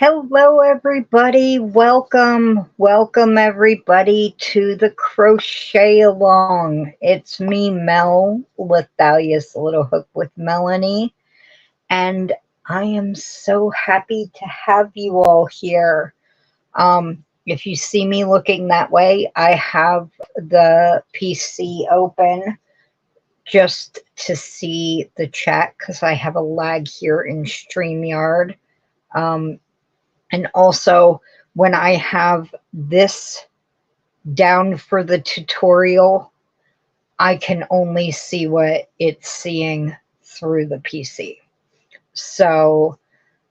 Hello, everybody. Welcome, everybody, to the crochet along. It's me, Mel, Lithalia's Little Hook with Melanie, and I am so happy to have you all here. If you see me looking that way, I have the PC open just to see the chat because I have a lag here in StreamYard. Um, And also, when I have this down for the tutorial, I can only see what it's seeing through the PC. So,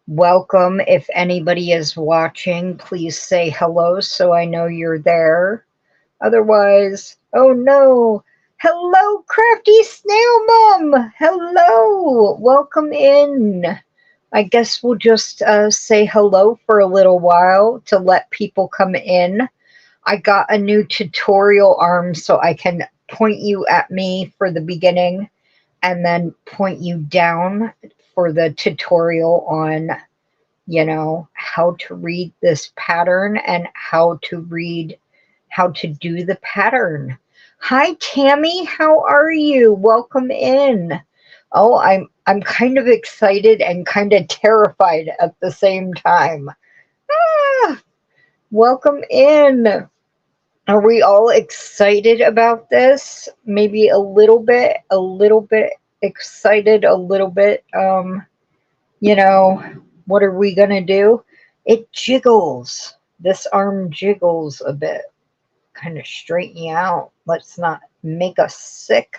welcome. If anybody is watching, please say hello so I know you're there. Otherwise, oh no. Hello, Crafty Snail Mom. Hello. Welcome in. I guess we'll just say hello for a little while to let people come in. I got a new tutorial arm so I can point you at me for the beginning and then point you down for the tutorial on, how to read this pattern and how to do the pattern. Hi, Tammy. How are you? Welcome in. Oh, I'm kind of excited and kind of terrified at the same time. Welcome in. Are we all excited about this? Maybe a little bit excited, a little bit, what are we gonna do? It jiggles. This arm jiggles a bit. Kind of straighten you out. Let's not make us sick.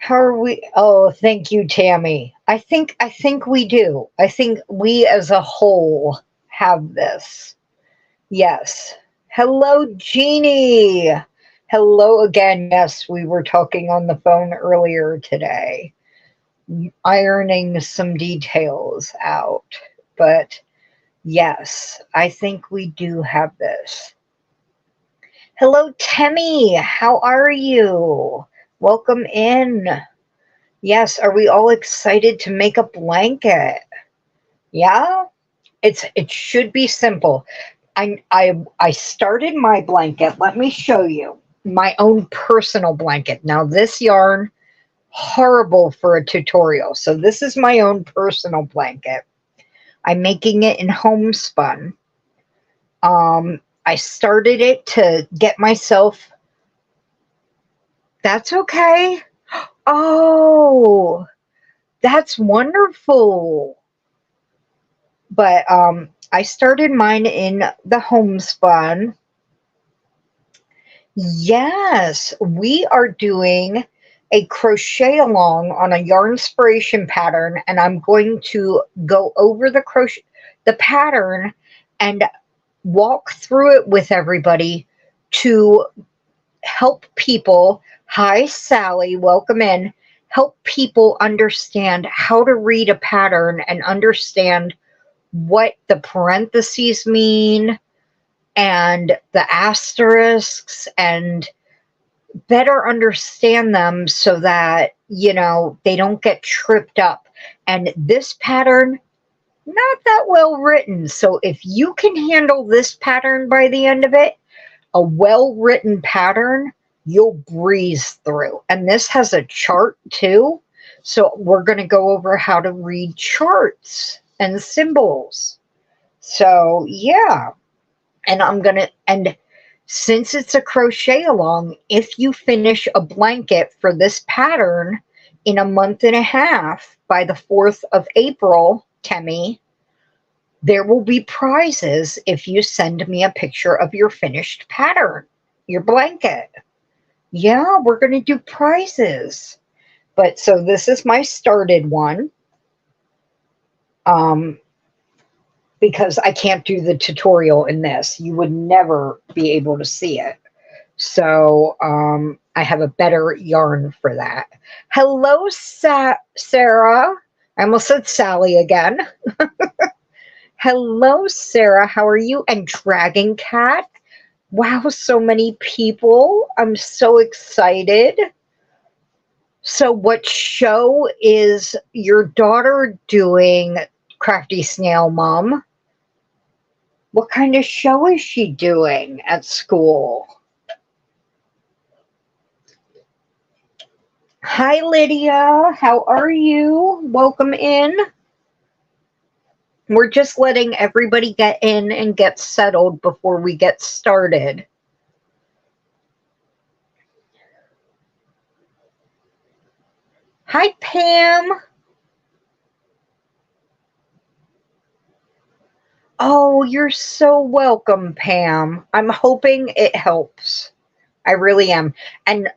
How are we? Oh, thank you, Tammy. I think we do. I think we as a whole have this. Yes. Hello, Jeannie. Hello again. Yes, we were talking on the phone earlier today, ironing some details out. But yes, I think we do have this. Hello, Temi. How are you? Welcome in. Yes, are we all excited to make a blanket? Yeah? It should be simple. I started my blanket. Let me show you. My own personal blanket. Now this yarn, horrible for a tutorial. So this is my own personal blanket. I'm making it in homespun. I started it to get myself. That's okay. Oh, that's wonderful. But I started mine in the homespun. Yes, we are doing a crochet along on a yarn inspiration pattern, and I'm going to go over the pattern and walk through it with everybody to help people. Hi, Sally, welcome in. Help people understand how to read a pattern and understand what the parentheses mean and the asterisks, and better understand them so that, they don't get tripped up. And this pattern, not that well written. So if you can handle this pattern by the end of it, a well-written pattern, you'll breeze through. And this has a chart too. So we're going to go over how to read charts and symbols. So yeah. And since it's a crochet along, if you finish a blanket for this pattern in a month and a half by the 4th of April, Temi, there will be prizes if you send me a picture of your finished pattern, your blanket. Yeah, we're going to do prizes. But so this is my started one. Because I can't do the tutorial in this. You would never be able to see it. So I have a better yarn for that. Hello, Sarah. I almost said Sally again. Hello, Sarah. How are you? And Dragon Cat. Wow, so many people. I'm so excited. So what show is your daughter doing, Crafty Snail Mom? What kind of show is she doing at school? Hi, Lydia. How are you? Welcome in. We're just letting everybody get in and get settled before we get started. Hi, Pam. Oh, you're so welcome, Pam. I'm hoping it helps. I really am. And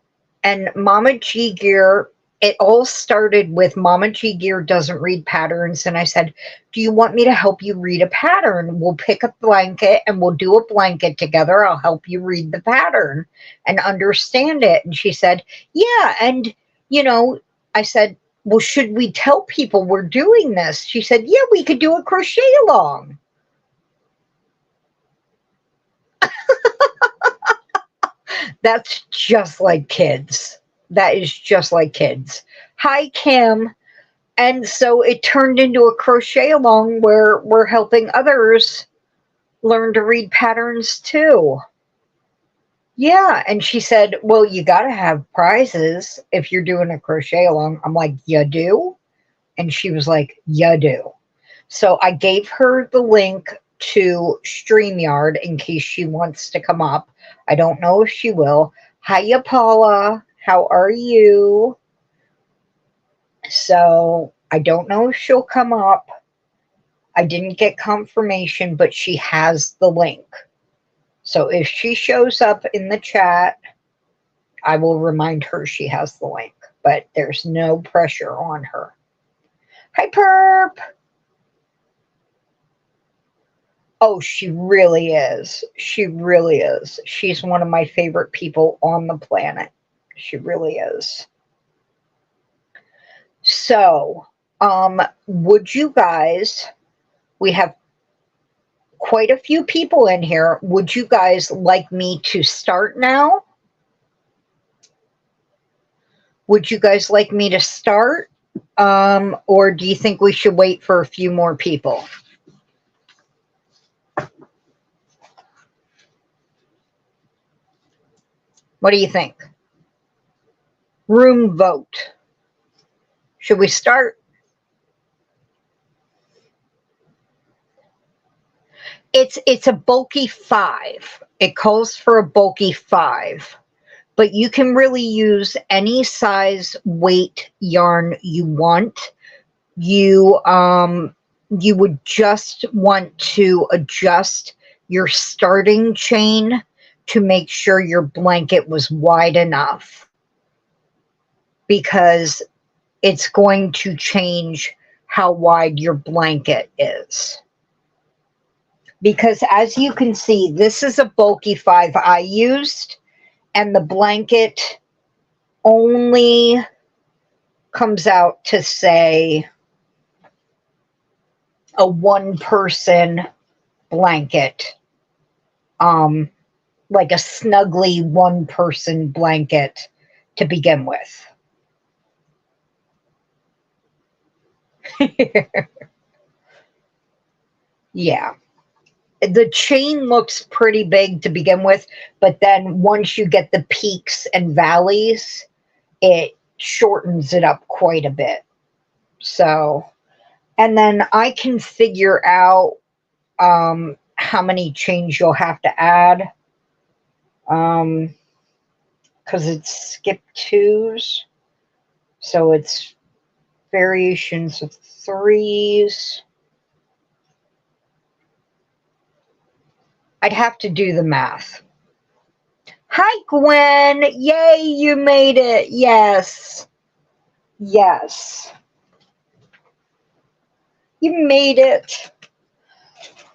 Mama G Gear, it all started with Mama G Gear doesn't read patterns. And I said, do you want me to help you read a pattern? We'll pick a blanket and we'll do a blanket together. I'll help you read the pattern and understand it. And she said, yeah. And, you know, I said, well, should we tell people we're doing this? She said, yeah, we could do a crochet along. That's just like kids. That is just like kids. Hi, Kim. And so it turned into a crochet along where we're helping others learn to read patterns too. Yeah. And she said, well, you got to have prizes if you're doing a crochet along. I'm like, you do? And she was like, you do. So I gave her the link to StreamYard in case she wants to come up. I don't know if she will. Hiya, Paula. How are you? So I don't know if she'll come up. I didn't get confirmation, but she has the link. So if she shows up in the chat, I will remind her she has the link. But there's no pressure on her. Hi, Perp. Oh, she really is. She really is. She's one of my favorite people on the planet. She really is. So, would you guys, we have quite a few people in here. Would you guys like me to start now? Would you guys like me to start? Or do you think we should wait for a few more people? What do you think? Room vote. Should we start? It's a bulky 5. It calls for a bulky 5. But you can really use any size weight yarn you want. You would just want to adjust your starting chain to make sure your blanket was wide enough, because it's going to change how wide your blanket is. Because as you can see, this is a bulky 5 I used, and the blanket only comes out to say a 1-person blanket, like a snuggly 1-person blanket to begin with. Yeah. The chain looks pretty big to begin with, but then once you get the peaks and valleys, it shortens it up quite a bit. So, and then I can figure out how many chains you'll have to add, because it's skip 2s, so it's variations of 3s. I'd have to do the math. Hi, Gwen. Yay, you made it. Yes. Yes. You made it.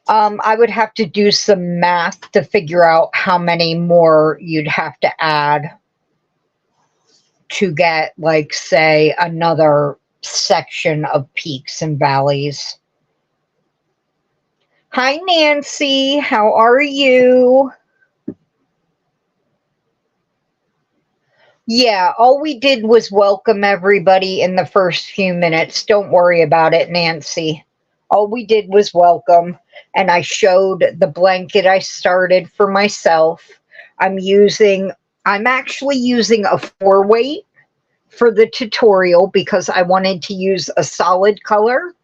I would have to do some math to figure out how many more you'd have to add to get, like, say, another section of peaks and valleys. Hi, Nancy. How are you? Yeah, all we did was welcome everybody in the first few minutes. Don't worry about it, Nancy. All we did was welcome, and I showed the blanket I started for myself. I'm actually using a 4-weight for the tutorial because I wanted to use a solid color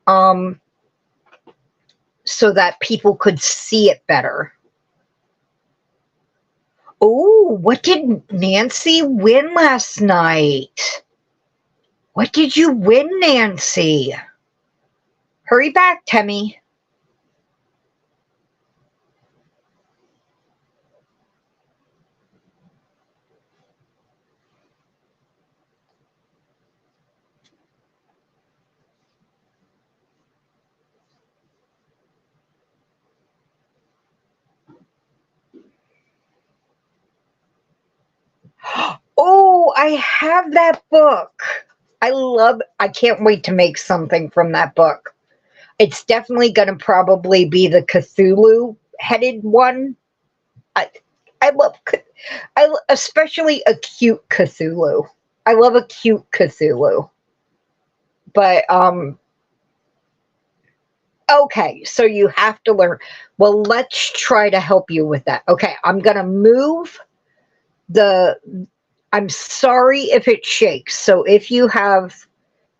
so that people could see it better. Oh, what did Nancy win last night? What did you win, Nancy? Hurry back, Temu. Oh, I have that book. I can't wait to make something from that book. It's definitely going to probably be the Cthulhu headed one. I love, especially a cute Cthulhu. I love a cute Cthulhu. But, okay, so you have to learn. Well, let's try to help you with that. Okay, I'm going to move I'm sorry if it shakes. So if you have,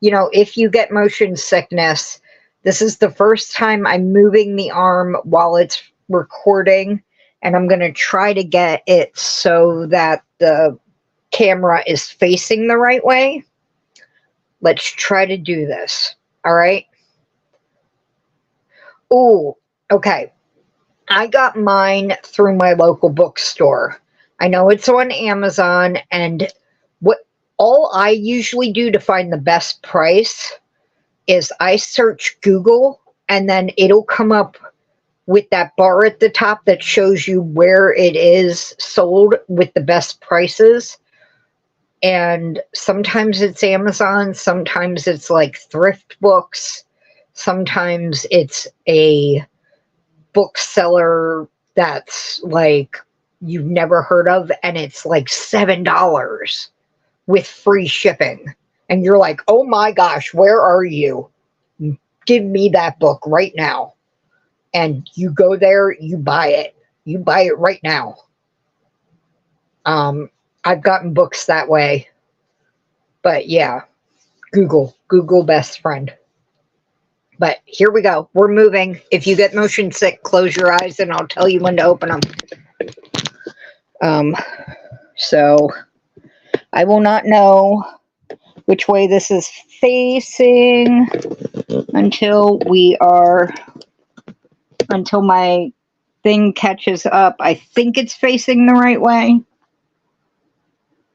if you get motion sickness, this is the first time I'm moving the arm while it's recording, and I'm going to try to get it so that the camera is facing the right way. Let's try to do this. All right. Oh, okay. I got mine through my local bookstore. I know it's on Amazon, and all I usually do to find the best price is I search Google, and then it'll come up with that bar at the top that shows you where it is sold with the best prices. And sometimes it's Amazon, sometimes it's like thrift books, sometimes it's a bookseller that's like you've never heard of, and it's like $7 with free shipping. And you're like, oh my gosh, where are you? Give me that book right now. And you go there, you buy it. You buy it right now. I've gotten books that way. But yeah, Google best friend. But here we go. We're moving. If you get motion sick, close your eyes and I'll tell you when to open them. So I will not know which way this is facing until my thing catches up. I think it's facing the right way.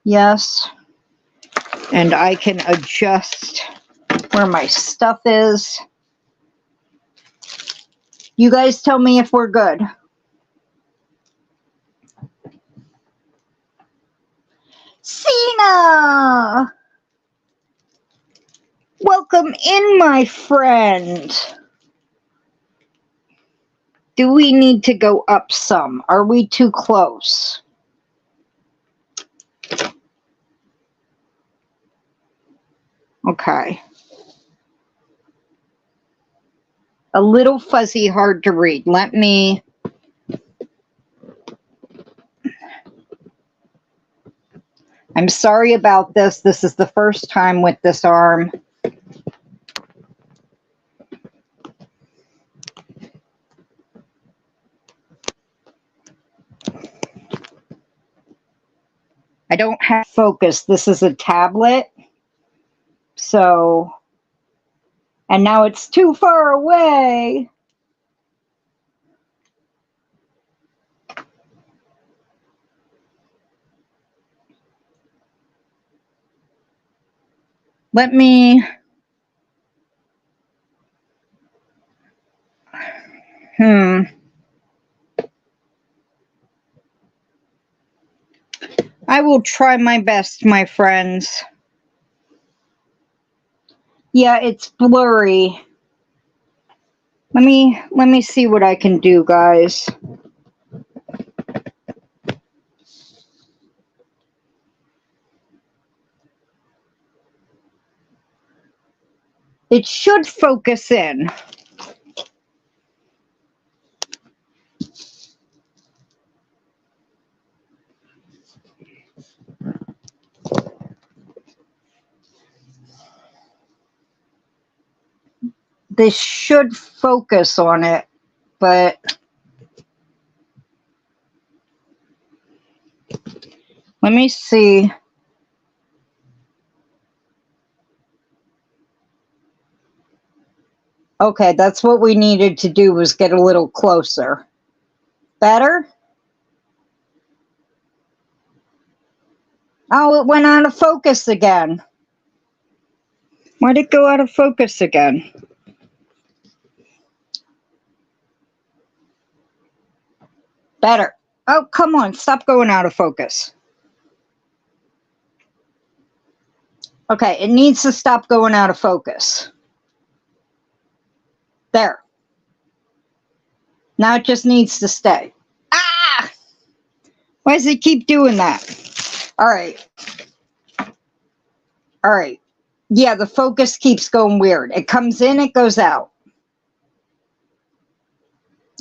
Yes. And I can adjust where my stuff is. You guys tell me if we're good. Cena! Welcome in, my friend. Do we need to go up some? Are we too close? Okay. A little fuzzy, hard to read. I'm sorry about this. This is the first time with this arm. I don't have focus. This is a tablet. So, and now it's too far away. Let me, I will try my best, my friends. Yeah, it's blurry. Let me see what I can do, guys. It should focus in. This should focus on it, but let me see. Okay, that's what we needed to do, was get a little closer. Better? Oh, it went out of focus again. Why'd it go out of focus again? Better. Oh, come on, stop going out of focus. Okay, it needs to stop going out of focus. There. Now it just needs to stay. Ah! Why does it keep doing that? All right. All right. Yeah, the focus keeps going weird. It comes in, it goes out.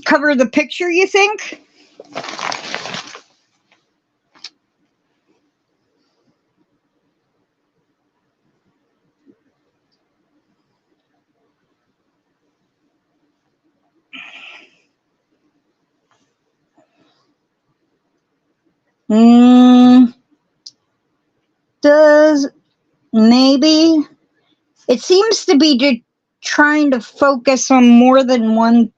Cover the picture, you think? Does maybe? It seems to be trying to focus on more than one.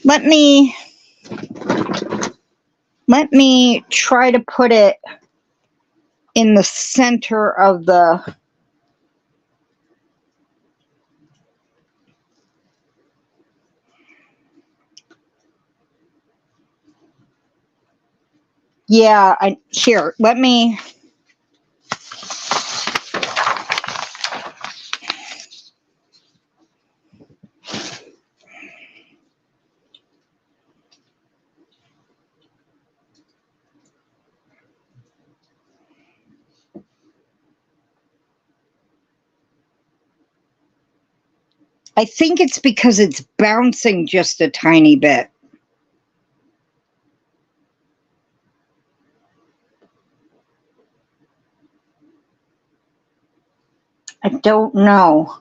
Let me try to put it in the center of the. Yeah, here, let me. I think it's because it's bouncing just a tiny bit. I don't know.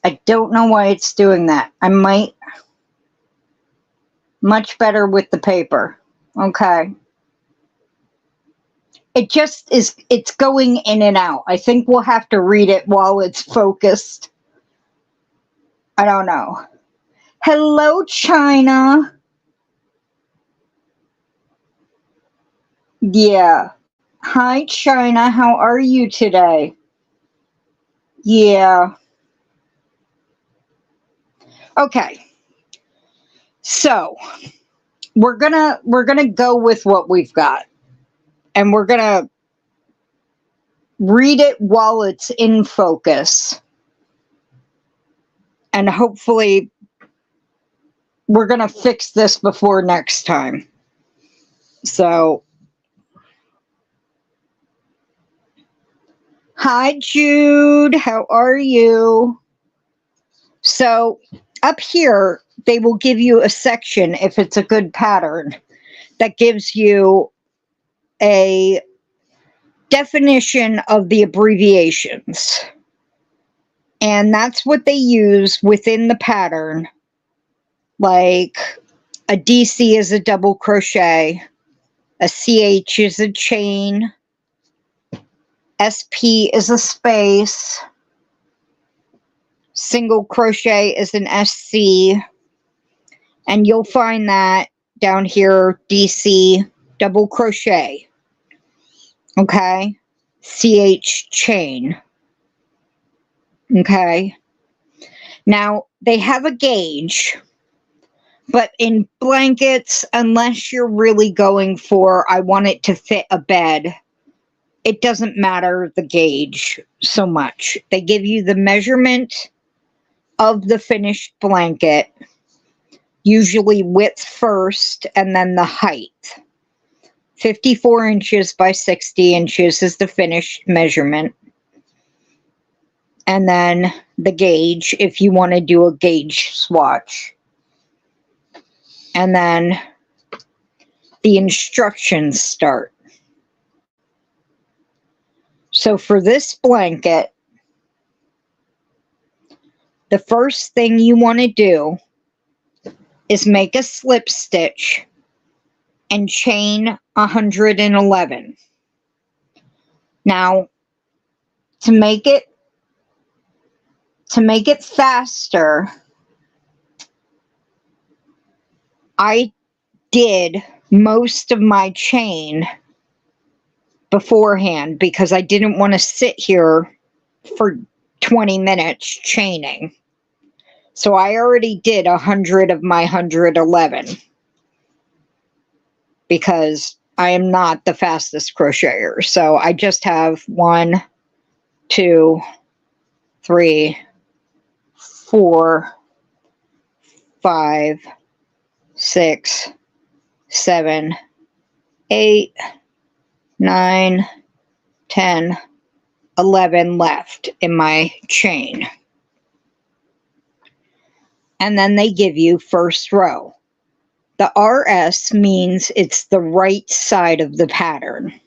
I don't know why it's doing that. I might. Much better with the paper. Okay. It just is, it's going in and out. I think we'll have to read it while it's focused. I don't know. Hello, China. Yeah. Hi, China. How are you today? Yeah. Okay. So, we're gonna go with what we've got. And we're gonna read it while it's in focus. And hopefully we're gonna fix this before next time. So, hi, Jude. How are you? So, up here, they will give you a section, if it's a good pattern, that gives you a definition of the abbreviations. And that's what they use within the pattern. Like, a DC is a double crochet, a CH is a chain, SP is a space, single crochet is an SC, and you'll find that down here, DC, double crochet, okay, CH chain, okay. Now, they have a gauge, but in blankets, unless you're really going for, I want it to fit a bed, it doesn't matter the gauge so much. They give you the measurement of the finished blanket, usually width first and then the height. 54 inches by 60 inches is the finished measurement. and then the gauge if you want to do a gauge swatch. And then the instructions start. So for this blanket, the first thing you want to do is make a slip stitch and chain 111. Now, to make it faster, I did most of my chain beforehand because I didn't want to sit here for 20 minutes chaining. So I already did 100 of my 111 because I am not the fastest crocheter. So I just have 1, 2, 3, 4, 5, 6, 7, 8, 9, 10, 11 left in my chain. And then they give you first row. The RS means it's the right side of the pattern.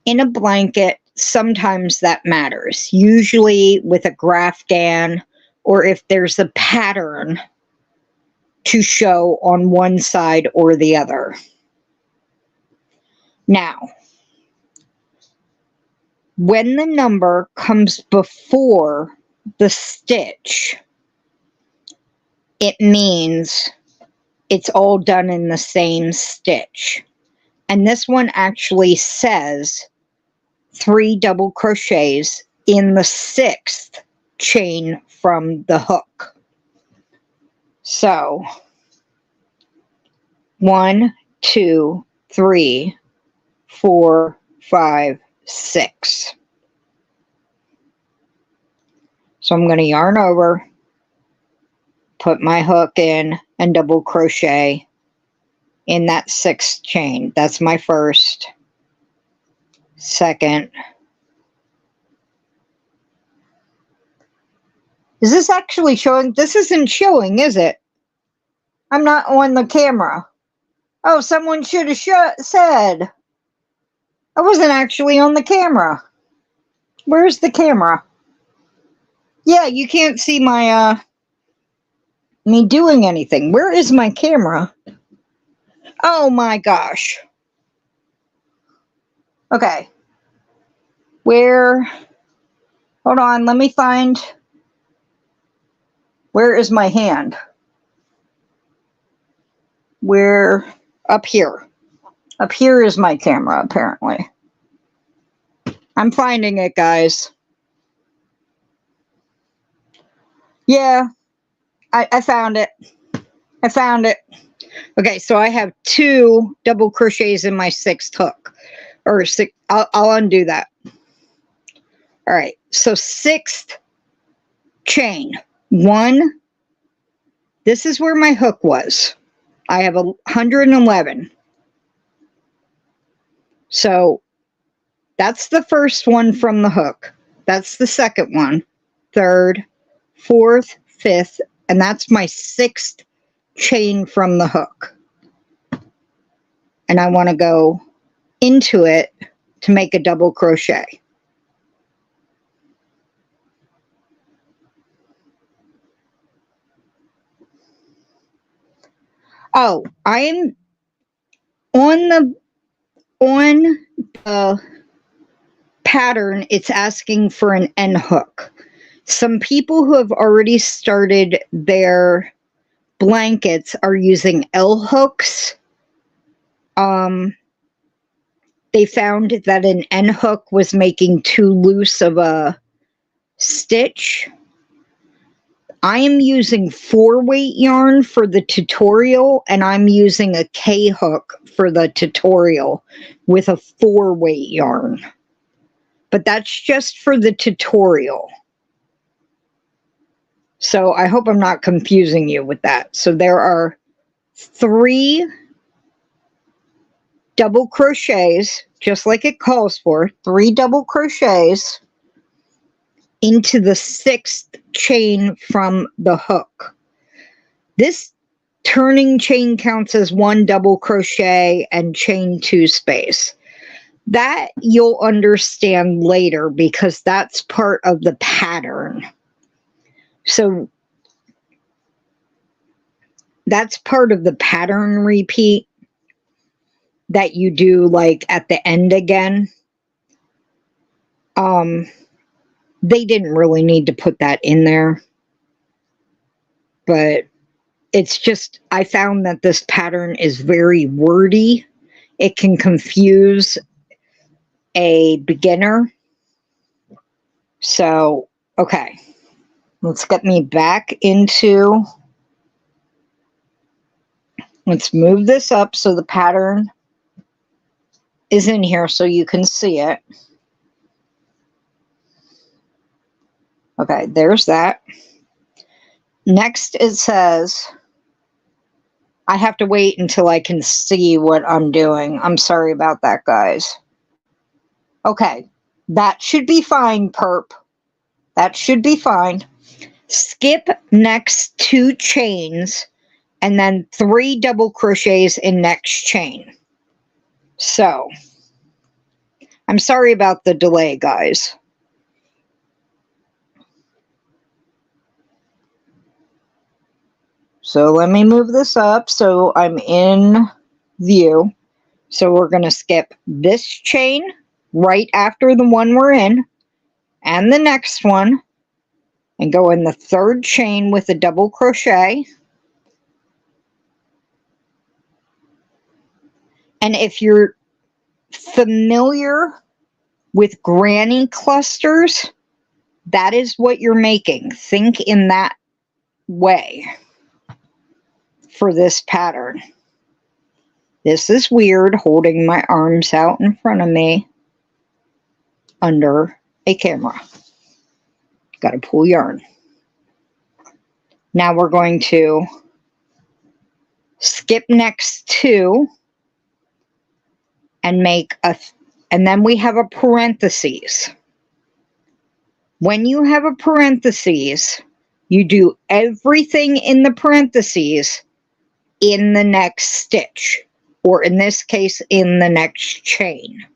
In a blanket, sometimes that matters. Usually with a graftan, or if there's a pattern to show on one side or the other. Now, when the number comes before the stitch, it means it's all done in the same stitch. And this one actually says 3 double crochets in the 6th chain from the hook. So 1, 2, 3, 4, 5, 6. So I'm going to yarn over, put my hook in, and double crochet in that 6th chain. That's my first, second. Is this actually showing? This isn't showing, is it? I'm not on the camera. Oh, someone should have said. I wasn't actually on the camera. Where's the camera? Yeah, you can't see my, me doing anything. Where is my camera? Oh my gosh. Okay. Where? Hold on, let me find. Where is my hand? Where? Up here. Up here is my camera, apparently. I'm finding it, guys. Yeah, I found it. I found it. Okay, so I have 2 double crochets in my 6th hook. Or 6, I'll undo that. All right, so 6th chain. 1. This is where my hook was. I have 111. So that's the first one from the hook. That's the second one. 3rd, 4th, 5th, and that's my 6th chain from the hook. And I want to go into it to make a double crochet. Oh, I am on the pattern, it's asking for an end hook. Some people who have already started their blankets are using L hooks. They found that an end hook was making too loose of a stitch. I am using 4-weight yarn for the tutorial, and I'm using a K hook for the tutorial with a 4-weight yarn. But that's just for the tutorial. So I hope I'm not confusing you with that. So there are 3 double crochets, just like it calls for, 3 double crochets into the 6th chain from the hook. This turning chain counts as 1 double crochet and chain 2 space. That you'll understand later because that's part of the pattern. So that's part of the pattern repeat that you do like at the end again. They didn't really need to put that in there, but it's just, I found that this pattern is very wordy. It can confuse a beginner. So, okay, let's get me back into, let's move this up so the pattern is in here so you can see it. Okay, there's that. Next it says, I have to wait until I can see what I'm doing. I'm sorry about that, guys. Okay, that should be fine, perp. That should be fine. Skip next 2 chains and then 3 double crochets in next chain. So, I'm sorry about the delay, guys. So let me move this up so I'm in view. So we're going to skip this chain right after the one we're in and the next one and go in the 3rd chain with a double crochet. And if you're familiar with granny clusters, that is what you're making. Think in that way for this pattern. This is weird, holding my arms out in front of me under a camera. Got to pull yarn. Now we're going to skip next 2 and make a, and then we have a parentheses. When you have a parentheses, you do everything in the parentheses in the next stitch, or in this case, in the next chain.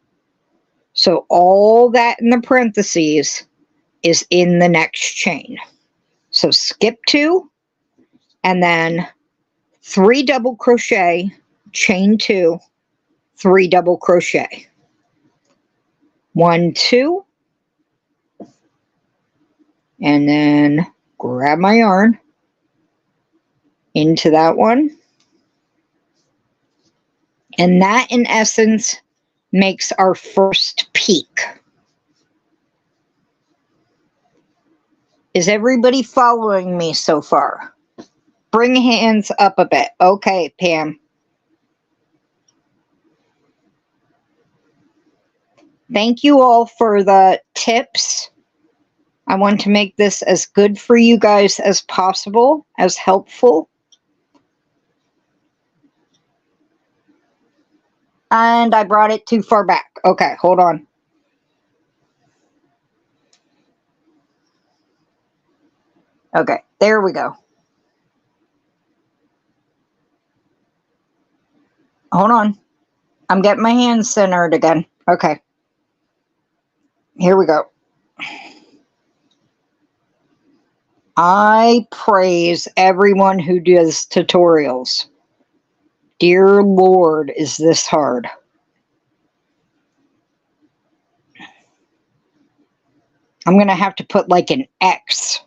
So all that in the parentheses is in the next chain. So skip 2, and then 3 double crochet, chain 2, 3 double crochet. 1, 2, and then grab my yarn into that one. And that, in essence, makes our first peak. Is everybody following me so far? Bring hands up a bit. Okay, Pam. Thank you all for the tips. I want to make this as good for you guys as possible, as helpful. And I brought it too far back. Okay, hold on. Okay, there we go. Hold on. I'm getting my hands centered again. Okay. Here we go. I praise everyone who does tutorials. Dear Lord, is this hard. I'm going to have to put like an X.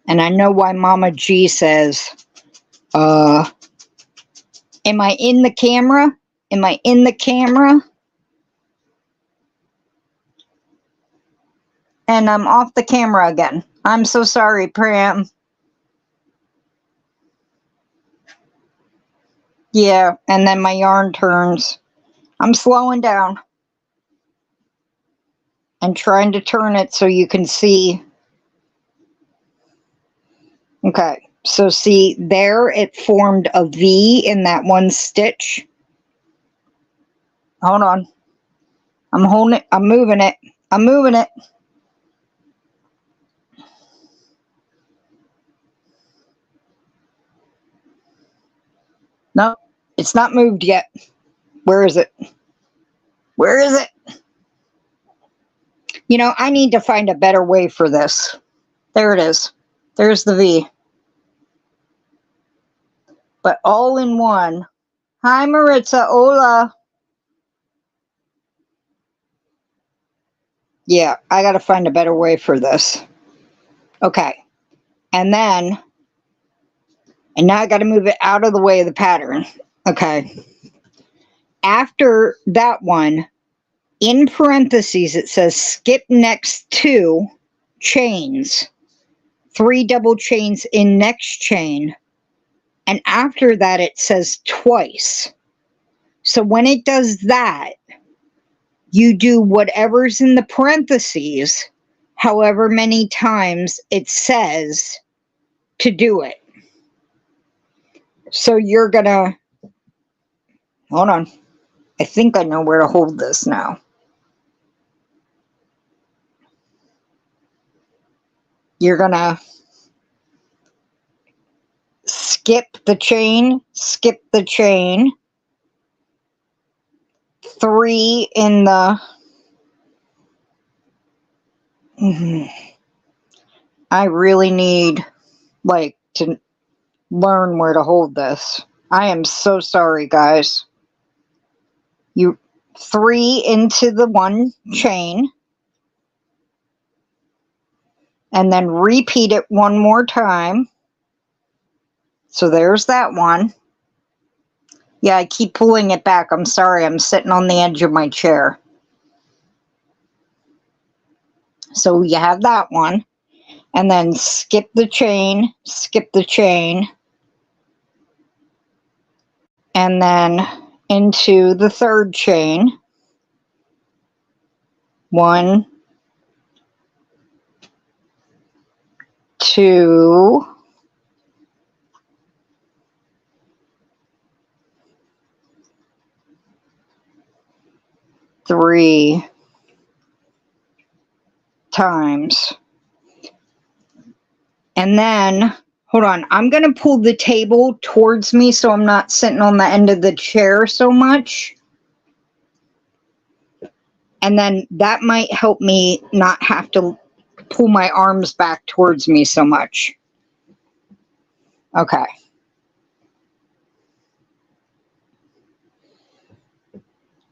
And I know why Mama G says, am I in the camera? Am I in the camera? And I'm off the camera again. I'm so sorry, Pram. Yeah, and then my yarn turns. I'm slowing down and trying to turn it so you can see. Okay, so see there it formed a V in that one stitch. Hold on. I'm holding it. I'm moving it. I'm moving it. No, it's not moved yet. Where is it? Where is it? You know, I need to find a better way for this. There it is. There's the V. But all in one. Hi, Maritza. Hola. Yeah, I got to find a better way for this. Okay. And then, and now I got to move it out of the way of the pattern. Okay. After that one, in parentheses, it says skip next 2 chains. 3 double chains in next chain. And after that, it says twice. So when it does that, you do whatever's in the parentheses, however many times it says to do it. So you're gonna, hold on. I think I know where to hold this now. You're gonna skip the chain, 3 in the, I really need, like, to learn where to hold this. I am so sorry, guys. You 3 into the 1 chain, and then repeat it 1 more time. So there's that one. Yeah, I keep pulling it back. I'm sorry. I'm sitting on the edge of my chair. So you have that one. And then skip the chain. And then into the 3rd chain. 1, 2, 3 times. And then, hold on, I'm going to pull the table towards me so I'm not sitting on the end of the chair so much. And then that might help me not have to pull my arms back towards me so much. Okay.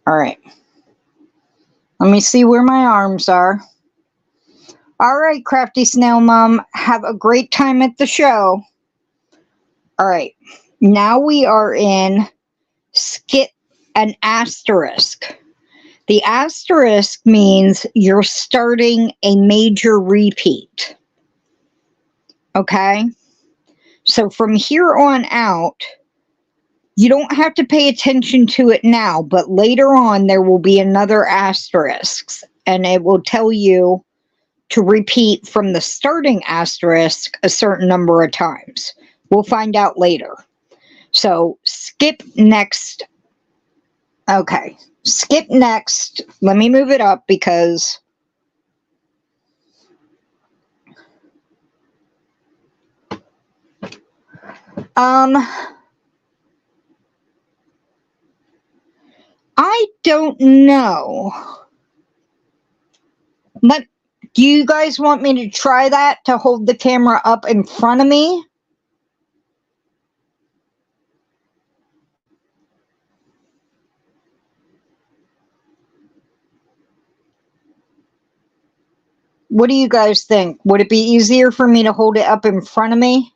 All right. Let me see where my arms are. All right, Crafty Snail Mom, have a great time at the show. All right. Now we are in skip an asterisk. The asterisk means you're starting a major repeat. Okay? So from here on out, you don't have to pay attention to it now, but later on there will be another asterisk, and it will tell you to repeat from the starting asterisk a certain number of times. We'll find out later. So skip next. Okay. Skip next. Let me move it up because I don't know. Do you guys want me to try that to hold the camera up in front of me? What do you guys think? Would it be easier for me to hold it up in front of me?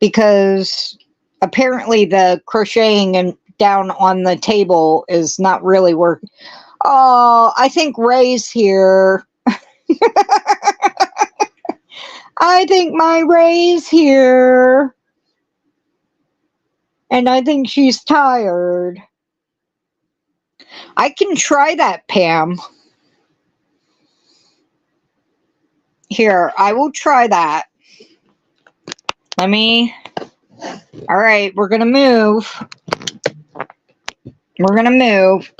Because apparently the crocheting and down on the table is not really working. Oh, I think Ray's here. I think my Ray's here. And I think she's tired. I can try that, Pam. Here, I will try that. Let me... All right, we're going to move. We're going to move.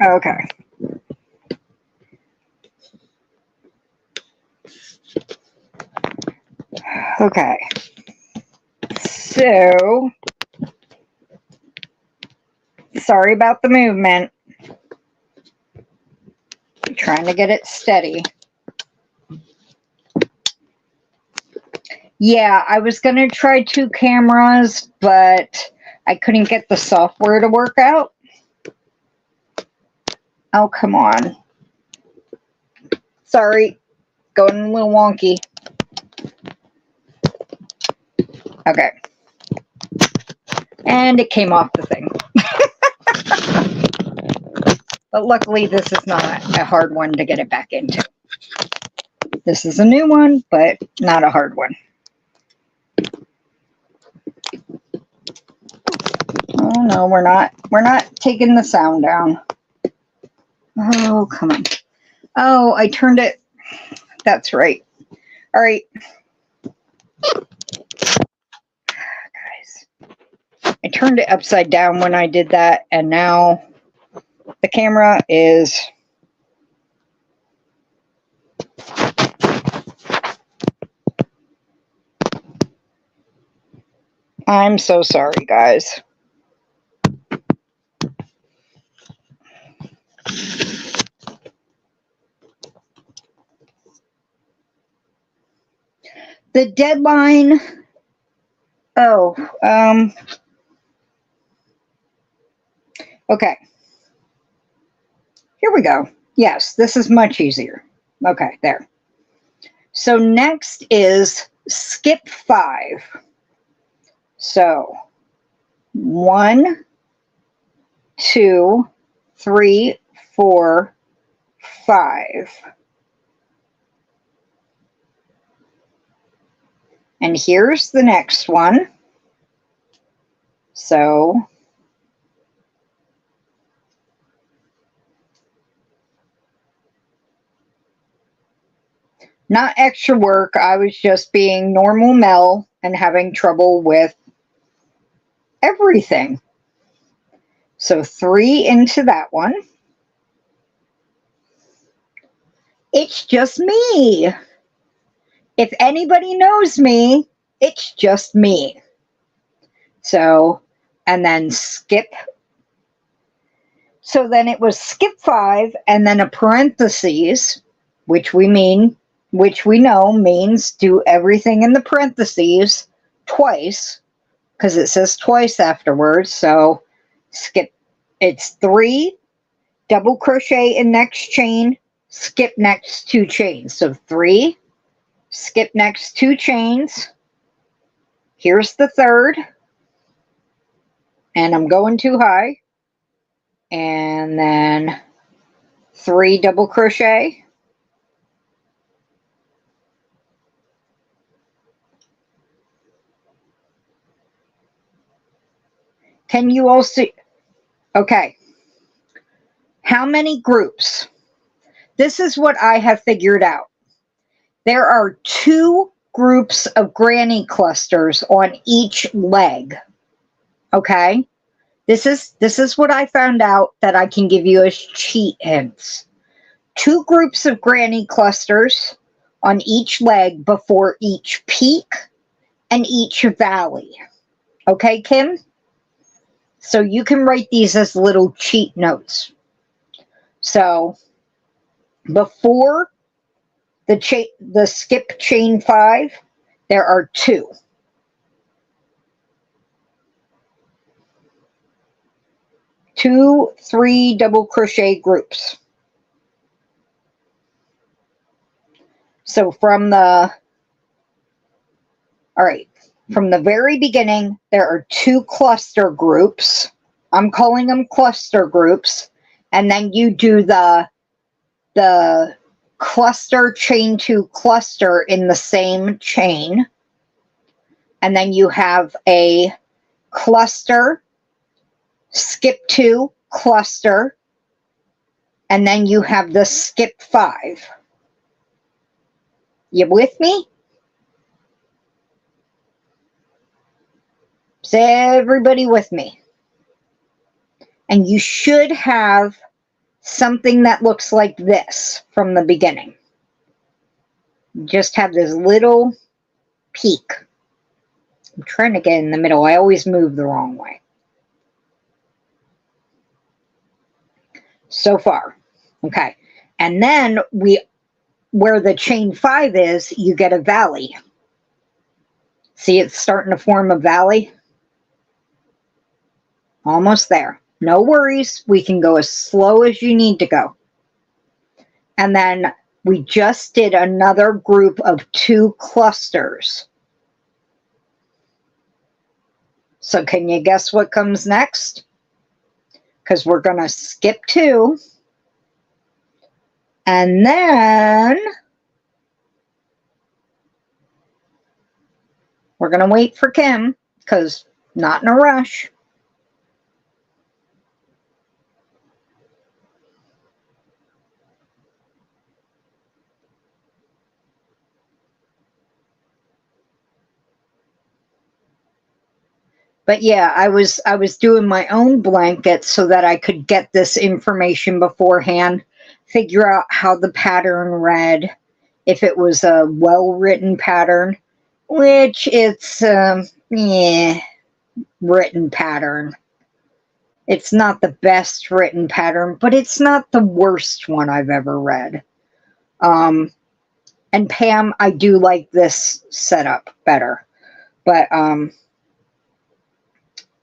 Okay. Okay. So, sorry about the movement. I'm trying to get it steady. Yeah, I was going to try 2 cameras, but I couldn't get the software to work out. Oh, come on. Sorry. Going a little wonky. Okay. And it came off the thing. But luckily, this is not a hard one to get it back into. This is a new one, but not a hard one. Oh no, we're not taking the sound down. Oh, come on. Oh, I turned it. That's right. All right. Guys, I turned it upside down when I did that, and now the camera is... I'm so sorry, guys. The deadline... Oh, okay. Here we go. Yes, this is much easier. Okay, there. So next is skip 5. So 1, 2, 3, 4, 5. And here's the next one. So not extra work. I was just being normal Mel and having trouble with everything. So 3 into that one. It's just me. If anybody knows me, it's just me. So, and then skip. So then it was skip 5 and then a parentheses, which we know means do everything in the parentheses twice, because it says twice afterwards. So skip, it's 3, double crochet in next chain, skip next 2 chains. So 3, skip next 2 chains. Here's the third, and I'm going too high. And then 3 double crochet. Can you all see? Okay. How many groups? This is what I have figured out. There are 2 groups of granny clusters on each leg. Okay? This is what I found out that I can give you as cheat hints. 2 groups of granny clusters on each leg before each peak and each valley. Okay, Kim? So you can write these as little cheat notes. So before the skip chain 5, there are 2. 2, 3 double crochet groups. So from the very beginning, there are 2 cluster groups. I'm calling them cluster groups. And then you do the cluster chain 2 cluster in the same chain. And then you have a cluster, skip 2 cluster, and then you have the skip 5. You with me? Is everybody with me? And you should have something that looks like this from the beginning. Just have this little peak. I'm trying to get in the middle. I always move the wrong way. So far. Okay. And then where the chain 5 is, you get a valley. See, it's starting to form a valley. Almost there. No worries. We can go as slow as you need to go. And then we just did another group of 2 clusters. So can you guess what comes next? Because we're going to skip 2. And then we're going to wait for Kim, because not in a rush. But yeah, I was doing my own blanket so that I could get this information beforehand, figure out how the pattern read, if it was a well-written pattern, which it's written pattern. It's not the best written pattern, but it's not the worst one I've ever read. And Pam, I do like this setup better, but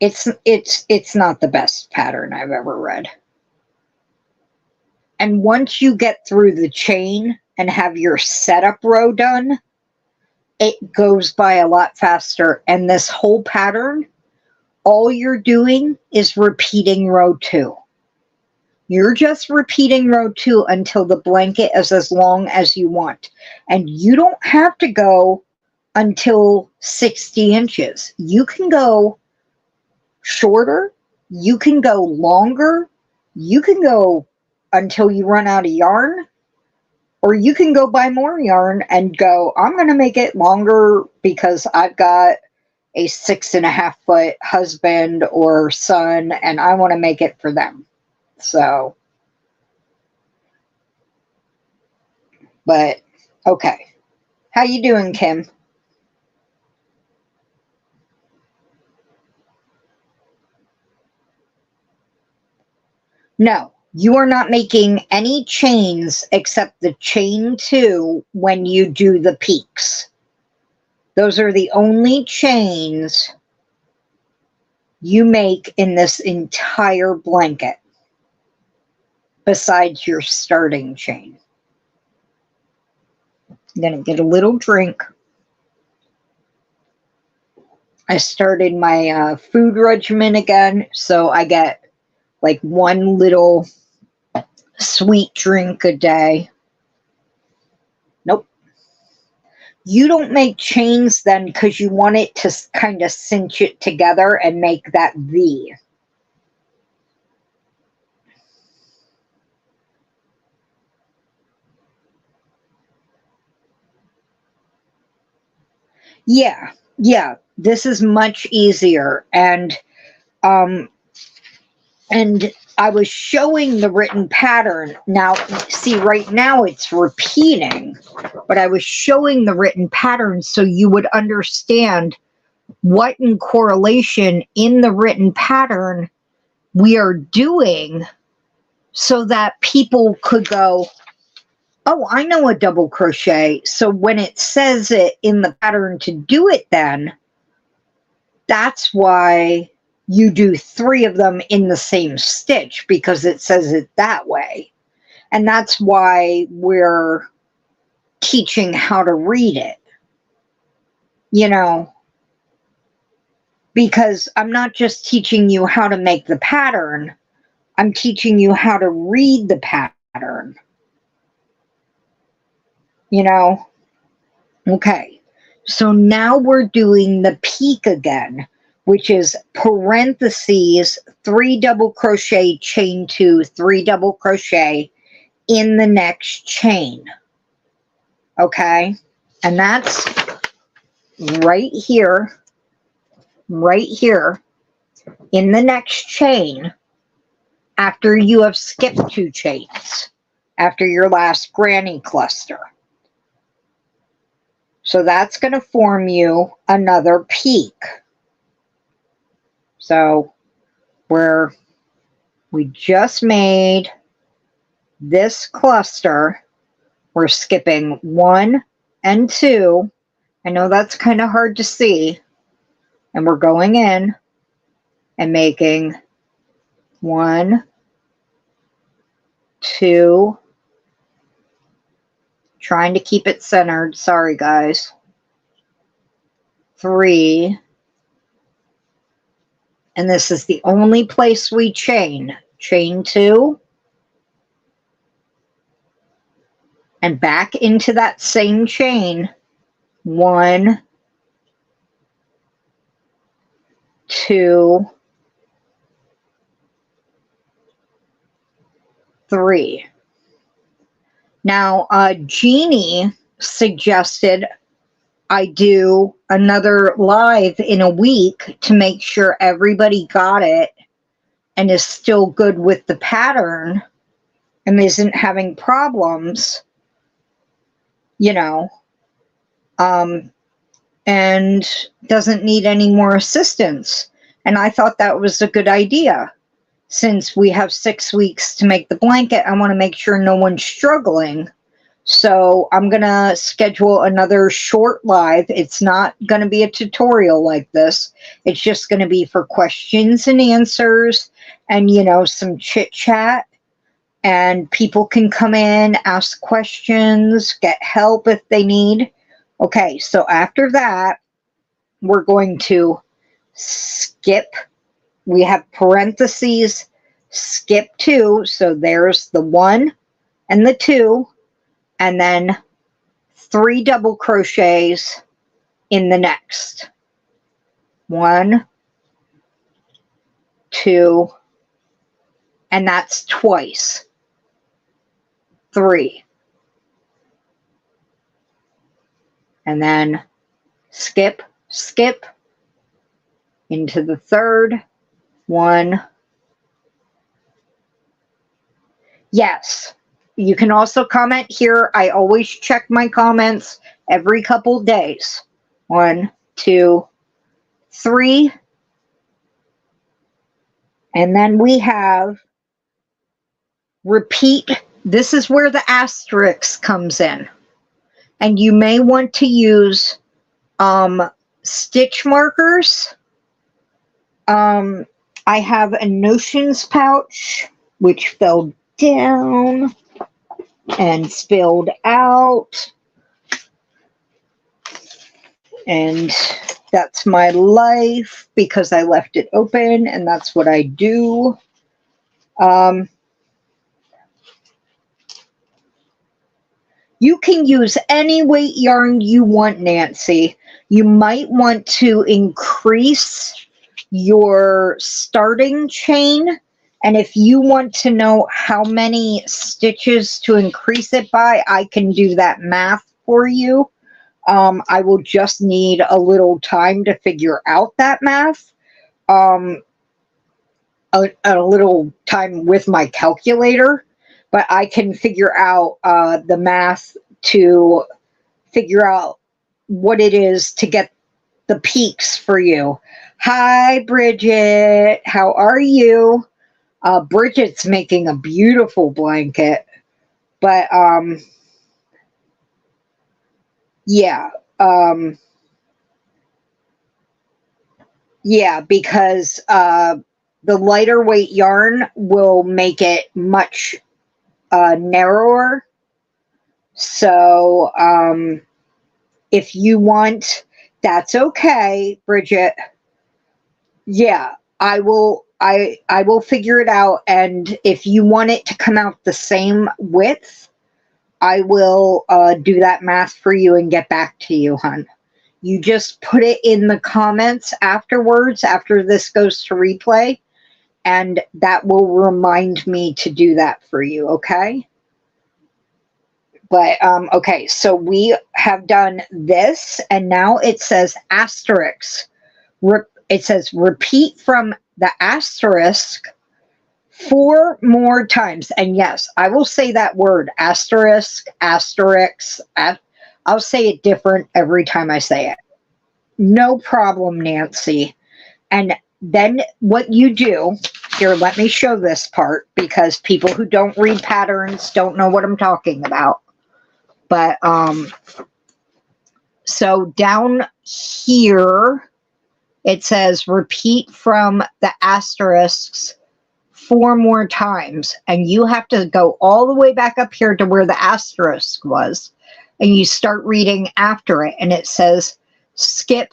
it's not the best pattern I've ever read. And once you get through the chain and have your setup row done, it goes by a lot faster. And this whole pattern, all you're doing is repeating row 2. You're just repeating row 2 until the blanket is as long as you want. And you don't have to go until 60 inches. You can go shorter, you can go longer, you can go until you run out of yarn, or you can go buy more yarn and go, I'm going to make it longer because I've got a 6.5 foot husband or son and I want to make it for them. So, but okay. How you doing, Kim? No, you are not making any chains except the chain 2 when you do the peaks. Those are the only chains you make in this entire blanket, besides your starting chain. I'm going to get a little drink. I started my food regimen again, so I get like 1 little sweet drink a day. Nope. You don't make chains then because you want it to kind of cinch it together and make that V. Yeah, this is much easier. And I was showing the written pattern. Now, see, right now it's repeating, but I was showing the written pattern so you would understand what in correlation in the written pattern we are doing so that people could go, oh, I know a double crochet. So when it says it in the pattern to do it then, that's why you do 3 of them in the same stitch, because it says it that way. And that's why we're teaching how to read it. You know, because I'm not just teaching you how to make the pattern, I'm teaching you how to read the pattern. You know? Okay. So now we're doing the peak again, which is parentheses, 3 double crochet, chain 2, 3 double crochet in the next chain. Okay? And that's right here in the next chain. after you have skipped 2 chains, after your last granny cluster. So that's going to form you another peak. So we just made this cluster. We're skipping 1 and 2. I know that's kind of hard to see. And we're going in and making 1, 2, trying to keep it centered. Sorry, guys. 3. And this is the only place we chain. Chain 2. And back into that same chain. 1, 2, 3. Now, Jeannie suggested I do another live in a week to make sure everybody got it and is still good with the pattern and isn't having problems, you know, and doesn't need any more assistance. And I thought that was a good idea. Since we have 6 weeks to make the blanket, I want to make sure no one's struggling. So I'm going to schedule another short live. It's not going to be a tutorial like this. It's just going to be for questions and answers and, you know, some chit chat. And people can come in, ask questions, get help if they need. Okay, so after that, we're going to skip. We have parentheses, skip 2. So there's the 1 and the 2. And then 3 double crochets in the next. 1, 2, and that's twice. 3. And then skip, skip into the 3rd. 1. Yes. You can also comment here. I always check my comments every couple days. 1, 2, 3. And then we have repeat. This is where the asterisk comes in. And you may want to use stitch markers. I have a notions pouch which fell down and spilled out, and that's my life because I left it open, and that's what I do. You can use any weight yarn you want, Nancy. You might want to increase your starting chain. And if you want to know how many stitches to increase it by, I can do that math for you. I will just need a little time to figure out that math. A little time with my calculator, but I can figure out the math to figure out what it is to get the peaks for you. Hi, Bridget. How are you? Bridget's making a beautiful blanket, but yeah, yeah, because the lighter weight yarn will make it much narrower. So if you want, that's okay, Bridget. Yeah, I will figure it out, and if you want it to come out the same width, I will do that math for you and get back to you, hon. You just put it in the comments afterwards, after this goes to replay, and that will remind me to do that for you, okay? But, okay, so we have done this, and now it says asterisk. It says repeat from the asterisk 4 more times. And yes, I will say that word, asterisk, asterisk. I'll say it different every time I say it. No problem, Nancy. And then what you do, here, let me show this part, because people who don't read patterns don't know what I'm talking about. But, so down here, it says repeat from the asterisks 4 more times. And you have to go all the way back up here to where the asterisk was. And you start reading after it. And it says skip.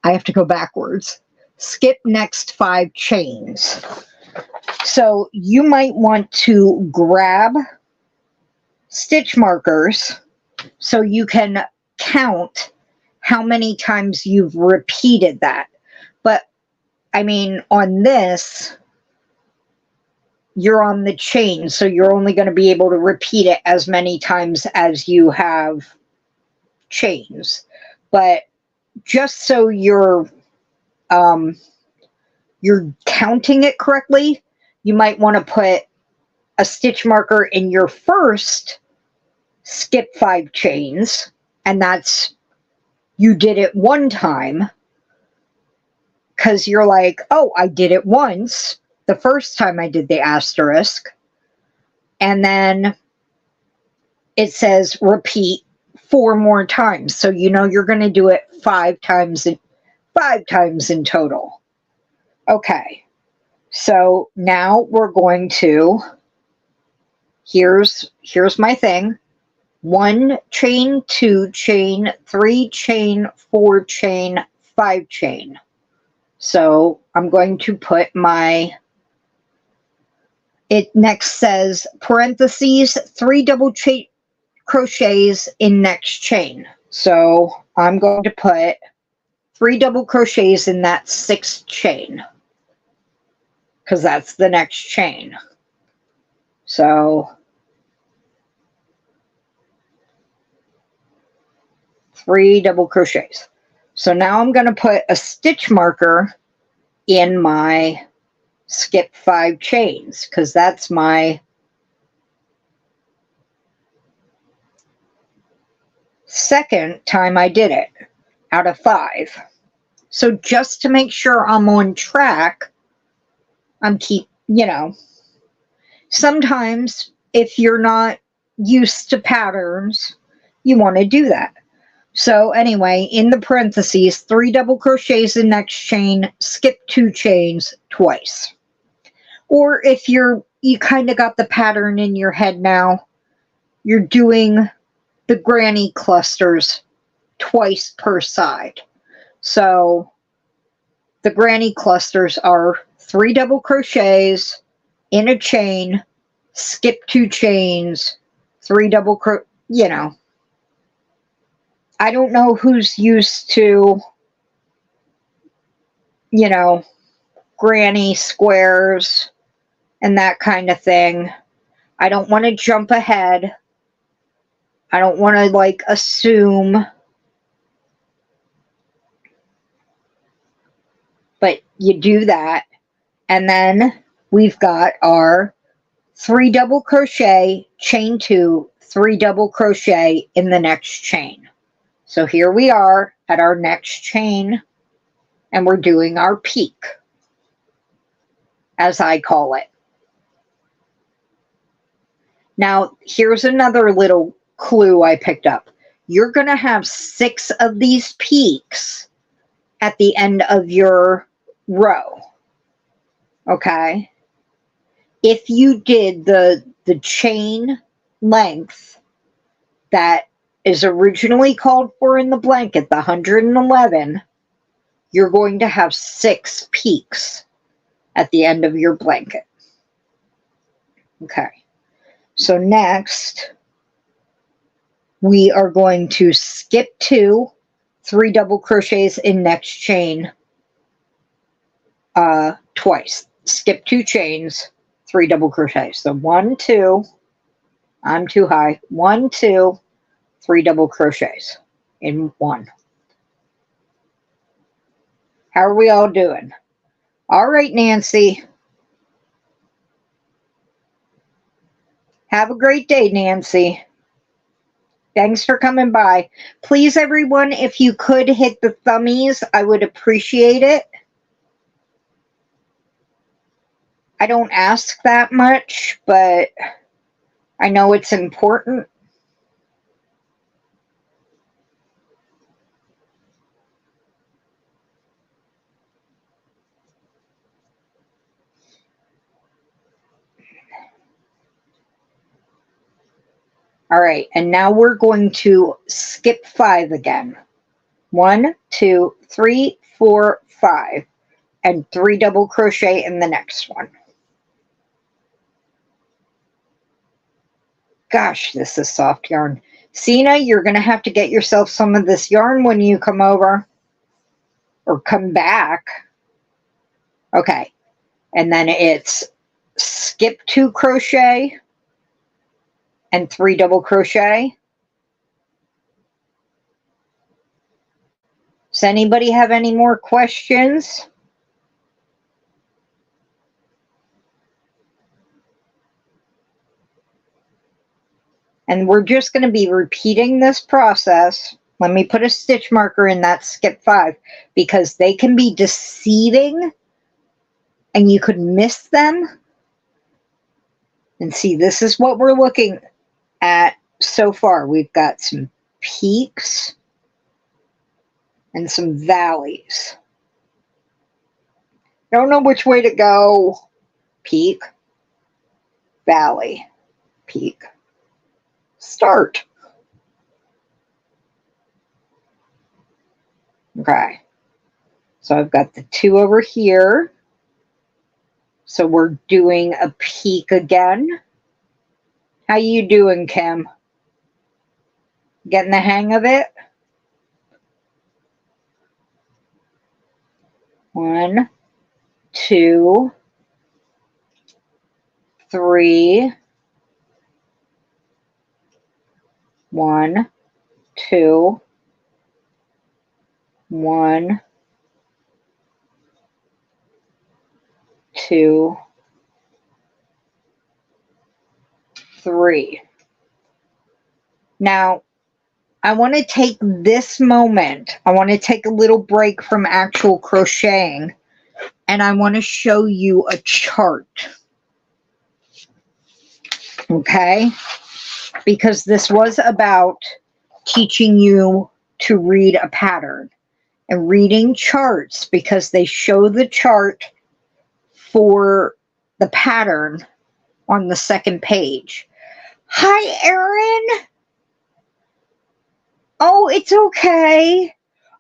I have to go backwards. Skip next 5 chains. So you might want to grab stitch markers so you can count how many times you've repeated that. But I mean, on this, you're on the chain, so you're only going to be able to repeat it as many times as you have chains. But just so you're counting it correctly, you might want to put a stitch marker in your first skip 5 chains, and that's, you did it 1 time, because you're like, oh, I did it once the first time I did the asterisk, and then it says repeat 4 more times, so you know you're going to do it 5 times in total. Okay, so now we're going to, here's my thing. 1 chain, 2 chain, 3 chain, 4 chain, 5 chain. So I'm going to put it next says parentheses 3 double crochets in next chain. So I'm going to put 3 double crochets in that 6th chain, because that's the next chain. So 3 double crochets. So now I'm going to put a stitch marker in my skip 5 chains, because that's my second time I did it out of 5. So just to make sure I'm on track, sometimes if you're not used to patterns, you want to do that. So anyway, in the parentheses, 3 double crochets in next chain, skip 2 chains twice. Or if you kind of got the pattern in your head now, you're doing the granny clusters twice per side. So the granny clusters are 3 double crochets in a chain, skip 2 chains, 3 double I don't know who's used to, granny squares and that kind of thing. I don't want to jump ahead. I don't want to assume. But you do that. And then we've got our 3 double crochet, chain 2, 3 double crochet in the next chain. So here we are at our next chain, and we're doing our peak, as I call it. Now, here's another little clue I picked up. You're going to have 6 of these peaks at the end of your row. Okay? If you did the chain length that is originally called for in the blanket, the 111, you're going to have 6 peaks at the end of your blanket. Okay. So next, we are going to skip 2, 3 double crochets in next chain twice. Skip 2 chains, 3 double crochets. So 1, 2, I'm too high. 1, 2, 3 double crochets in 1. How are we all doing? All right, Nancy. Have a great day, Nancy. Thanks for coming by. Please, everyone, if you could hit the thummies, I would appreciate it. I don't ask that much, but I know it's important. All right, and now we're going to skip 5 again. 1, 2, 3, 4, 5, and 3 double crochet in the next one. Gosh, this is soft yarn. Sina, you're going to have to get yourself some of this yarn when you come over or come back. Okay, and then it's skip 2 crochet and 3 double crochet. Does anybody have any more questions? And we're just going to be repeating this process. Let me put a stitch marker in that skip 5 because they can be deceiving and you could miss them. And see, this is what we're looking at so far. We've got some peaks and some valleys. Don't know which way to go. Peak, valley, peak, start. Okay, so I've got the 2 over here. So we're doing a peak again. How you doing, Kim? Getting the hang of it? 1, 2, 3. 1, 2, 1, 2, 3. Now, I want to take this moment. I want to take a little break from actual crocheting, and I want to show you a chart. Okay? Because this was about teaching you to read a pattern and reading charts because they show the chart for the pattern on the second page. Hi, Erin. Oh, it's okay.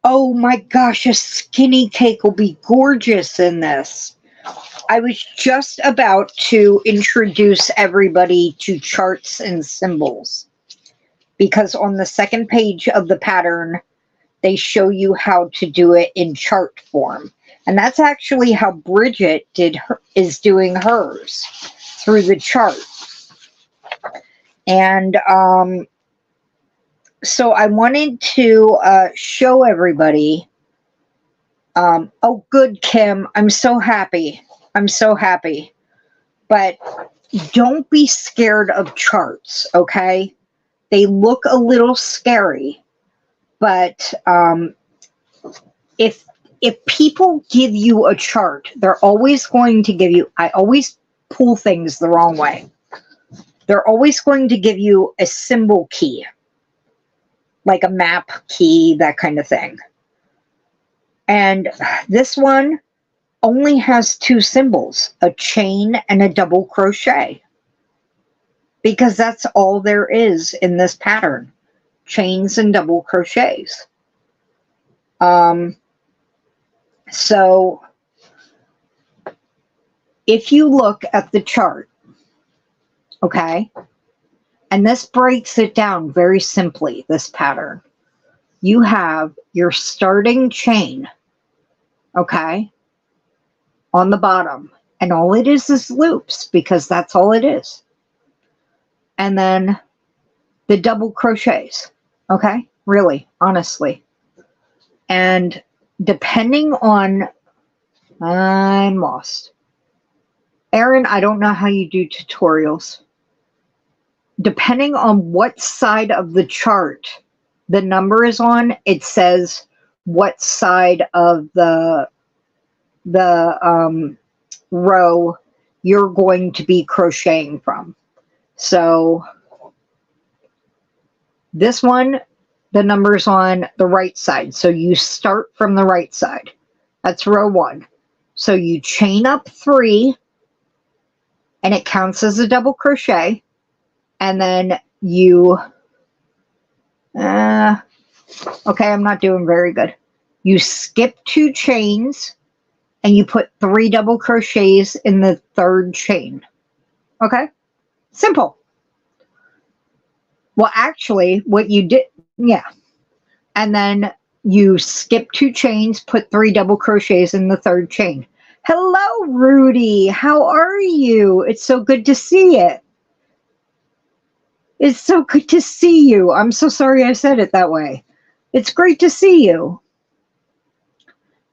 Oh my gosh, a skinny cake will be gorgeous in this. I was just about to introduce everybody to charts and symbols because on the second page of the pattern, they show you how to do it in chart form. And that's actually how Bridget is doing hers through the chart. And so I wanted to show everybody. Oh, good, Kim. I'm so happy. I'm so happy. But don't be scared of charts, okay? They look a little scary. But if people give you a chart, they're always going to give you, I always pull things the wrong way. They're always going to give you a symbol key, like a map key, that kind of thing. And this one only has 2 symbols, a chain and a double crochet, because that's all there is in this pattern, chains and double crochets. So if you look at the chart, okay, and this breaks it down very simply, this pattern. You have your starting chain, okay, on the bottom. And all it is loops, because that's all it is. And then the double crochets, okay, really, honestly. And depending on, I'm lost. Erin, I don't know how you do tutorials. depending on what side of the chart the number is on, it says what side of the row you're going to be crocheting from. So this one, the number's on the right side. So you start from the right side. That's row 1. So you chain up 3 and it counts as a double crochet. And then you, okay, I'm not doing very good. You skip 2 chains and you put 3 double crochets in the 3rd chain. Okay? Simple. Well, actually, what you did, yeah. And then you skip 2 chains, put 3 double crochets in the 3rd chain. Hello, Rudy. How are you? It's so good to see it. It's so good to see you. I'm so sorry I said it that way. It's great to see you.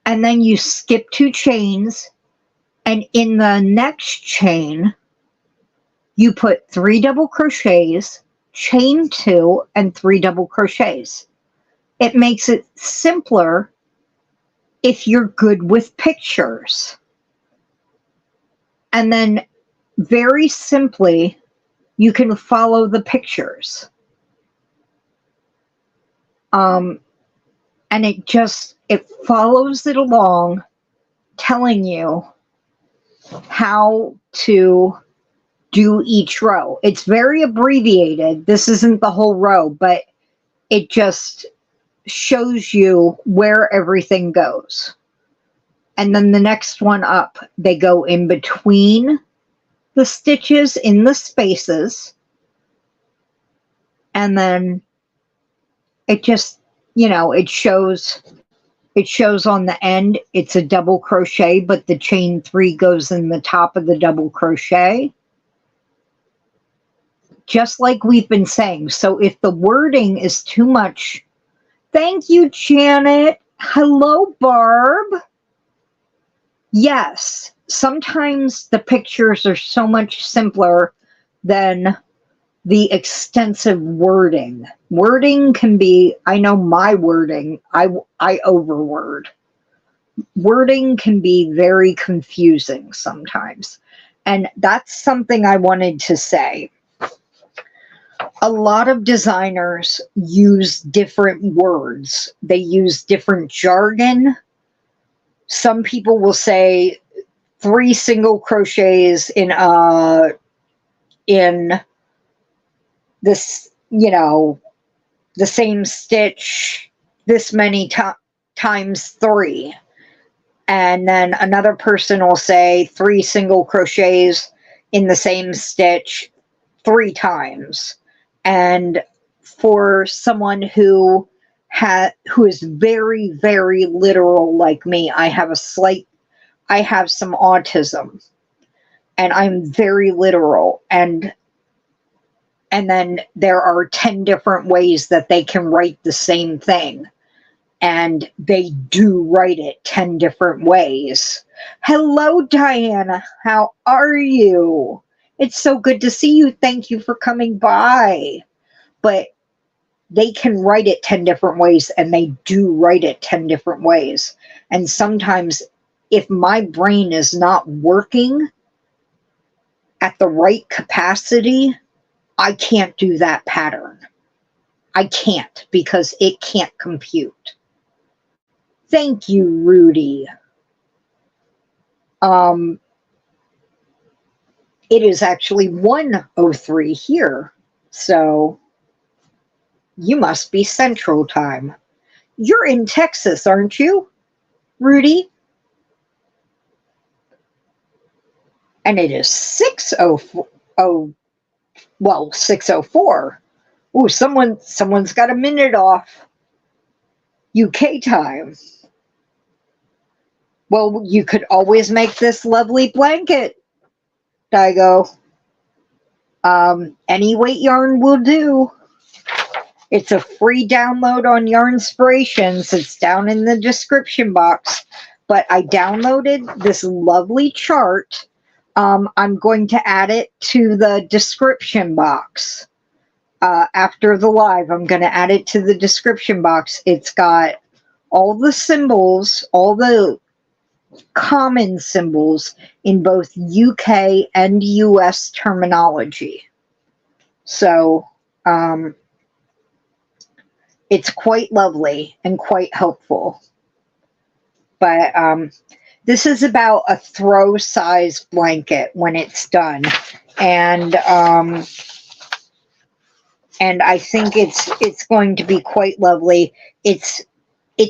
And then you skip 2 chains, and in the next chain, you put 3 double crochets, chain 2, and 3 double crochets. It makes it simpler if you're good with pictures. And then very simply, you can follow the pictures. And it follows it along, telling you how to do each row. It's very abbreviated. This isn't the whole row, but it just shows you where everything goes. And then the next one up, they go in between the stitches in the spaces. And then it just, it shows on the end, it's a double crochet, but the chain 3 goes in the top of the double crochet. Just like we've been saying. So if the wording is too much, thank you, Janet. Hello, Barb. Yes, sometimes the pictures are so much simpler than the extensive wording. Wording can be, I know my wording, I overword. Wording can be very confusing sometimes. And that's something I wanted to say. A lot of designers use different words. They use different jargon. Some people will say 3 single crochets in this, the same stitch this many times 3. And then another person will say 3 single crochets in the same stitch 3 times. And for someone who is very, very literal like me, I have some autism, and I'm very literal. And then there are 10 different ways that they can write the same thing. And they do write it 10 different ways. Hello, Diana. How are you? It's so good to see you. Thank you for coming by. But they can write it 10 different ways, and they do write it 10 different ways. And sometimes if my brain is not working at the right capacity, I can't do that pattern. I can't, because it can't compute. Thank you, Rudy. It is actually 1:03 here, so you must be Central Time. You're in Texas, aren't you, Rudy? And it is 6:04. Ooh, someone's got a minute off. UK time. Well, you could always make this lovely blanket, Daigo. Any weight yarn will do. It's a free download on Yarnspirations. It's down in the description box. But I downloaded this lovely chart. I'm going to add it to the description box. after the live, I'm going to add it to the description box. It's got all the symbols, all the common symbols in both UK and US terminology. So it's quite lovely and quite helpful. But this is about a throw size blanket when it's done. And I think it's going to be quite lovely. It's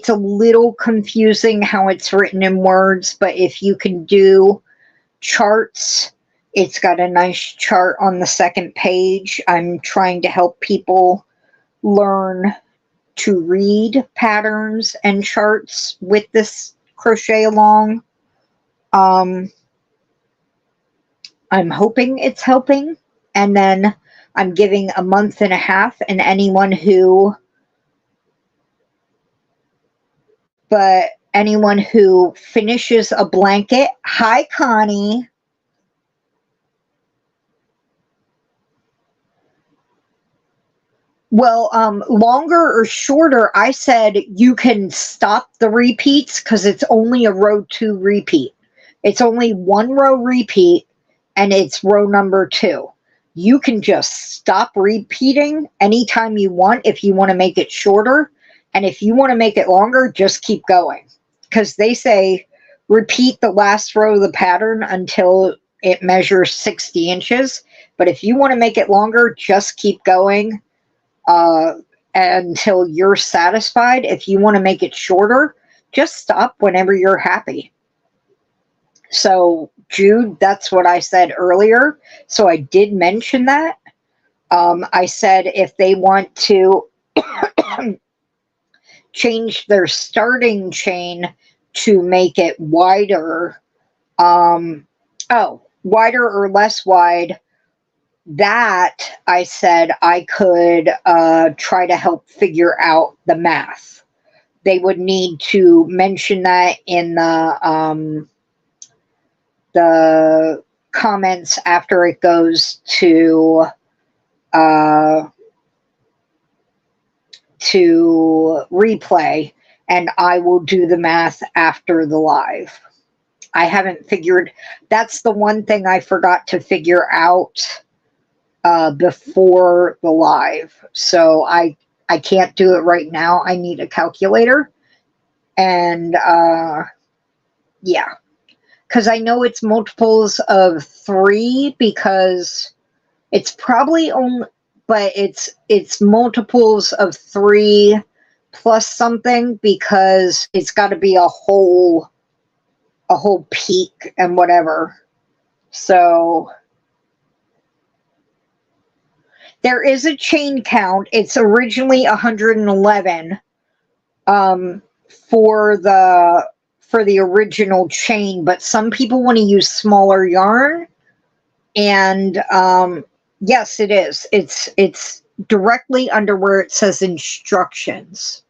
a little confusing how it's written in words, but if you can do charts, it's got a nice chart on the second page. I'm trying to help people learn to read patterns and charts with this crochet along. I'm hoping it's helping. And then I'm giving a month and a half, and anyone who finishes a blanket, hi Connie, well, longer or shorter, I said you can stop the repeats because it's only a row 2 repeat. It's only 1 row repeat, and it's row number 2. You can just stop repeating anytime you want if you want to make it shorter. And if you want to make it longer, just keep going. Because they say repeat the last row of the pattern until it measures 60 inches. But if you want to make it longer, just keep going until you're satisfied. If you want to make it shorter, just stop whenever you're happy. So, Jude, that's what I said earlier. So I did mention that. I said if they want to change their starting chain to make it wider, wider or less wide, that I said I could try to help figure out the math. They would need to mention that in the comments after it goes to replay, and I will do the math after the live. I haven't figured, that's the one thing I forgot to figure out before the live. So I can't do it right now. I need a calculator. And yeah, because I know it's multiples of 3 because it's probably only, but it's multiples of 3 plus something because it's got to be a whole peak and whatever. So there is a chain count. It's originally 111 for the original chain, but some people want to use smaller yarn, and yes, it is. It's directly under where it says instructions.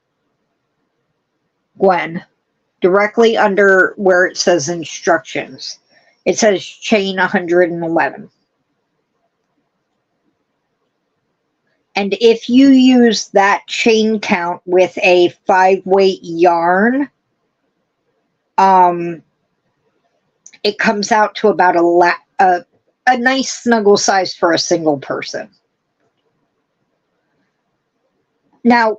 Gwen, directly under where it says instructions. It says chain 111. And if you use that chain count with a 5-weight yarn, it comes out to about a nice snuggle size for a single person. Now,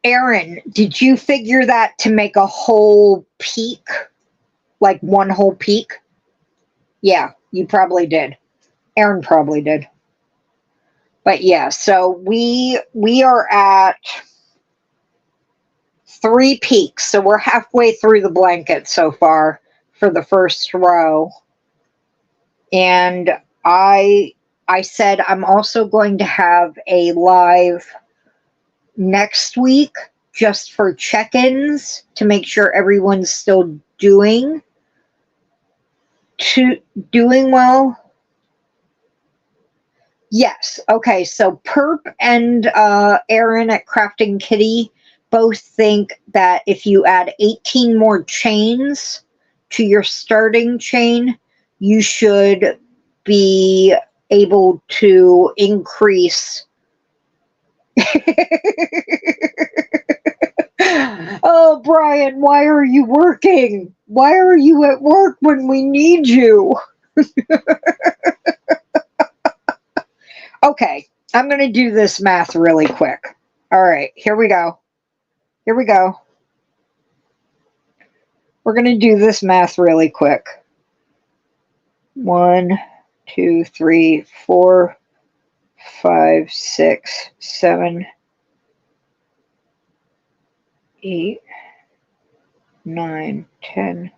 Erin, did you figure that to make a whole peak? Like one whole peak? Yeah, you probably did. Erin probably did. But yeah, so we are at 3 peaks. So we're halfway through the blanket so far for the first row. And I said I'm also going to have a live next week just for check-ins to make sure everyone's still doing well. Yes. Okay. So Perp and Erin at Crafting Kitty both think that if you add 18 more chains to your starting chain, you should be able to increase Oh, Brian, why are you working? Why are you at work when we need you? Okay, I'm going to do this math really quick. All right, here we go. Here we go. We're going to do this math really quick. 1, 2, 3, 4, 5, 6, 7, 8, 9, 10,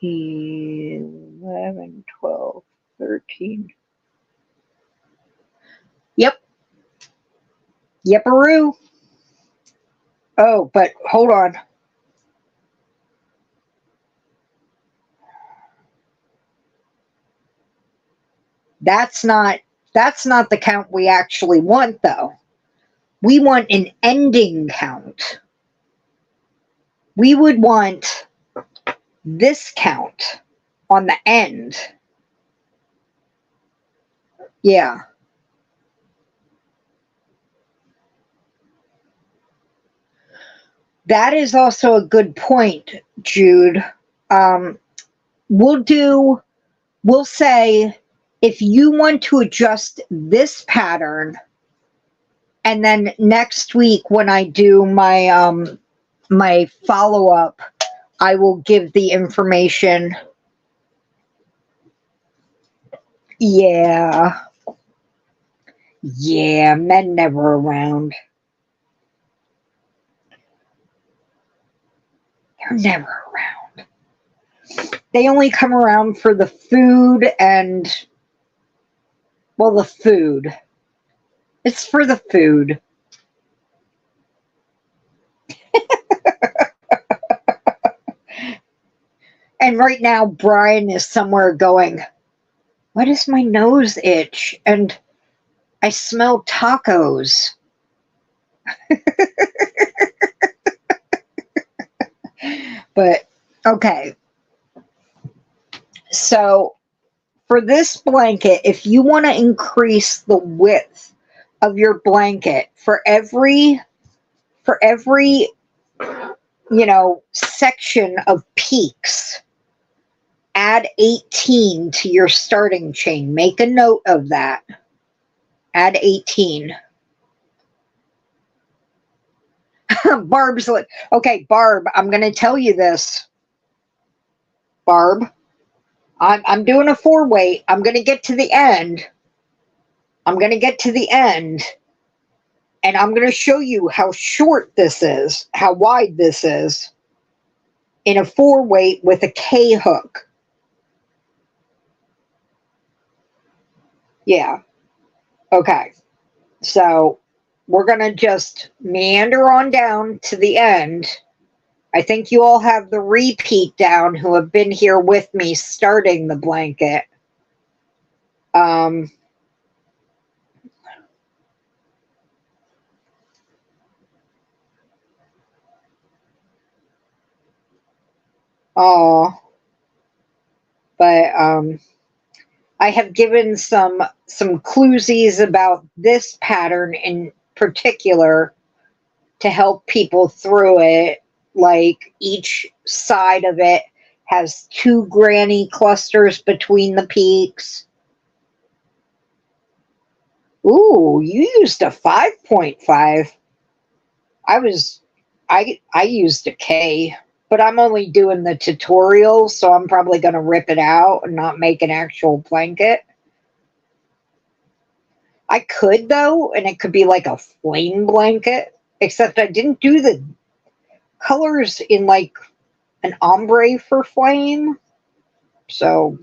11, 12, 13. Yep. Yep-a-roo. Oh, but hold on. That's not the count we actually want, though. We want an ending count. We would want this count on the end. Yeah. That is also a good point, Jude. We'll say if you want to adjust this pattern, and then next week when I do my my follow-up, I will give the information. Yeah. Yeah, men never around. They're never around. They only come around for the food and, well, the food. It's for the food. And right now, Brian is somewhere going, why does my nose itch? And I smell tacos. But, okay. So, for this blanket, if you want to increase the width of your blanket for every section of peaks, add 18 to your starting chain. Make a note of that. Add 18. Barb's like, okay, Barb, I'm going to tell you this. Barb, I'm doing a 4-weight. I'm going to get to the end. I'm going to get to the end. And I'm going to show you how short this is, how wide this is in a 4-weight with a K hook. Yeah. Okay. So we're going to just meander on down to the end. I think you all have the repeat down who have been here with me starting the blanket. Oh, but I have given some cluesies about this pattern in particular to help people through it. Like each side of it has 2 granny clusters between the peaks. Ooh, you used a 5.5. I used a K, but I'm only doing the tutorial, so I'm probably going to rip it out and not make an actual blanket. I could, though, and it could be like a flame blanket, except I didn't do the colors in like an ombre for flame, so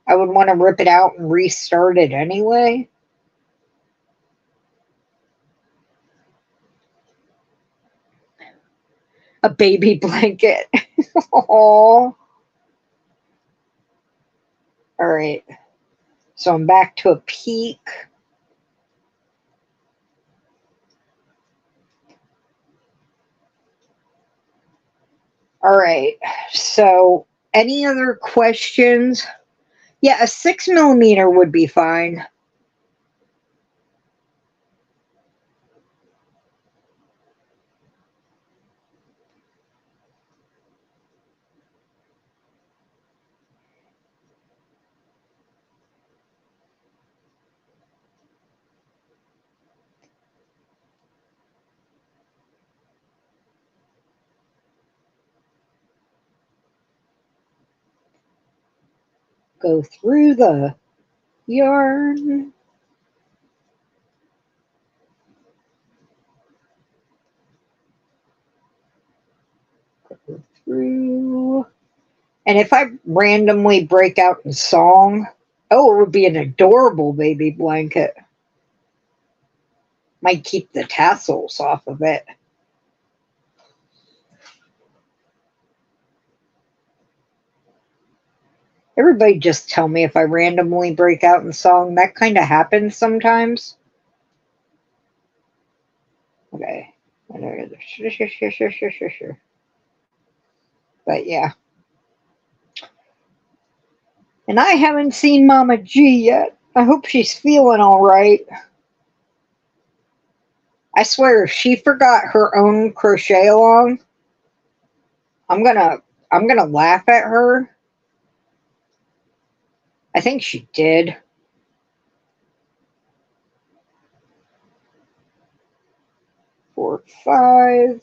I would want to rip it out and restart it anyway. A baby blanket. Aww. All right. So I'm back to a peak. All right. So any other questions? Yeah, a 6mm would be fine. go through the yarn. Go through. And if I randomly break out in song, oh, it would be an adorable baby blanket. Might keep the tassels off of it. Everybody just tell me if I randomly break out in song. That kind of happens sometimes. Okay. But yeah. And I haven't seen Mama G yet. I hope she's feeling all right. I swear, if she forgot her own crochet along, I'm gonna laugh at her. I think she did. Four, five.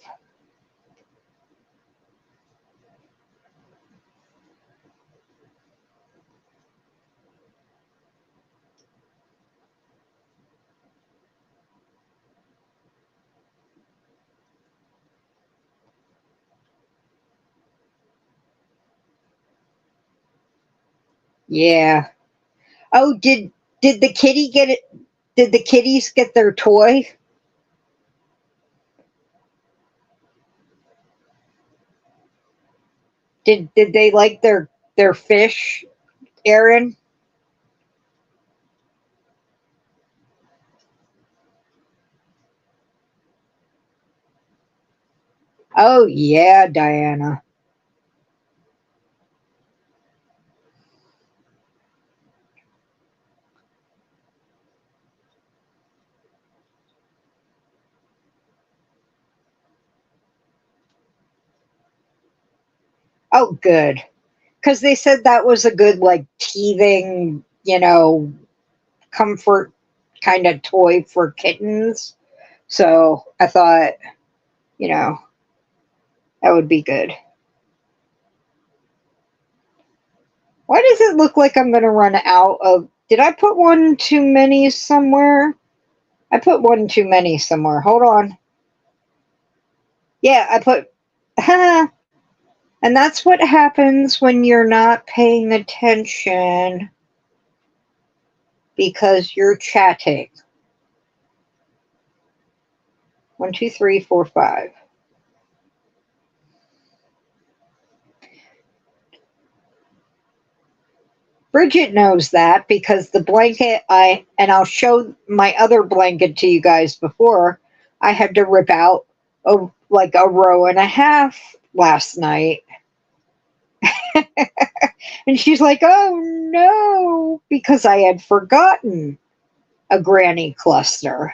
Yeah. Oh, did the kitty get it? Did the kitties get their toy? Did they like their fish, Aaron? Oh yeah, Diana. Oh, good. Because they said that was a good, like, teething, comfort kind of toy for kittens. So I thought, you know, that would be good. Why does it look like I'm going to run out of... Did I put one too many somewhere? I put one too many somewhere. Hold on. Yeah, I put... And that's what happens when you're not paying attention because you're chatting. 1, 2, 3, 4, 5. Bridget knows that because the blanket and I'll show my other blanket to you guys before, I had to rip out like a row and a half last night. And she's like, oh no, because I had forgotten a granny cluster.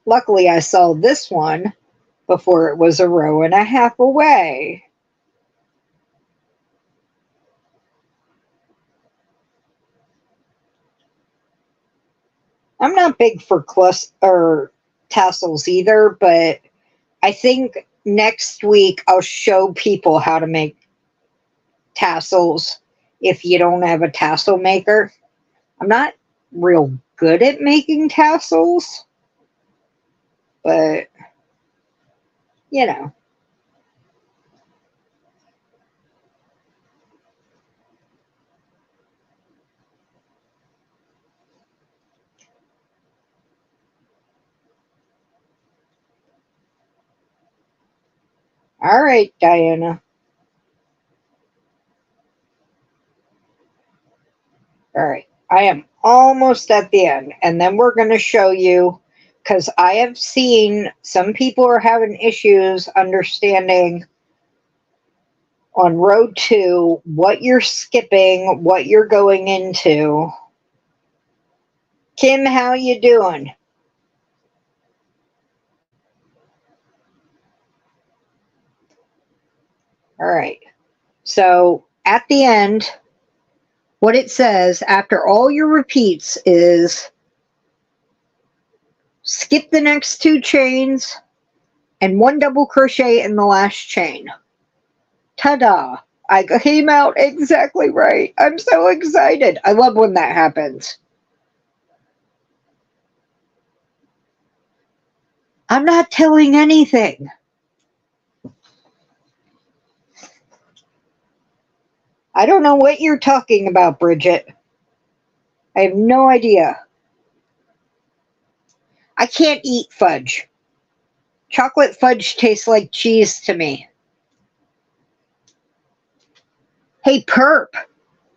Luckily, I saw this one before it was a row and a half away. I'm not big for tassels either, but I think next week I'll show people how to make tassels if you don't have a tassel maker. I'm not real good at making tassels, but you know. All right, Diana. All right. I am almost at the end, and then we're going to show you, because I have seen some people are having issues understanding on row 2 what you're skipping, what you're going into. Kim, how you doing? All right. So at the end, what it says after all your repeats is skip the next 2 chains and 1 double crochet in the last chain. Ta-da! I came out exactly right. I'm so excited. I love when that happens. I'm not telling anything. I don't know what you're talking about, Bridget. I have no idea. I can't eat fudge. Chocolate fudge tastes like cheese to me. Hey, Perp,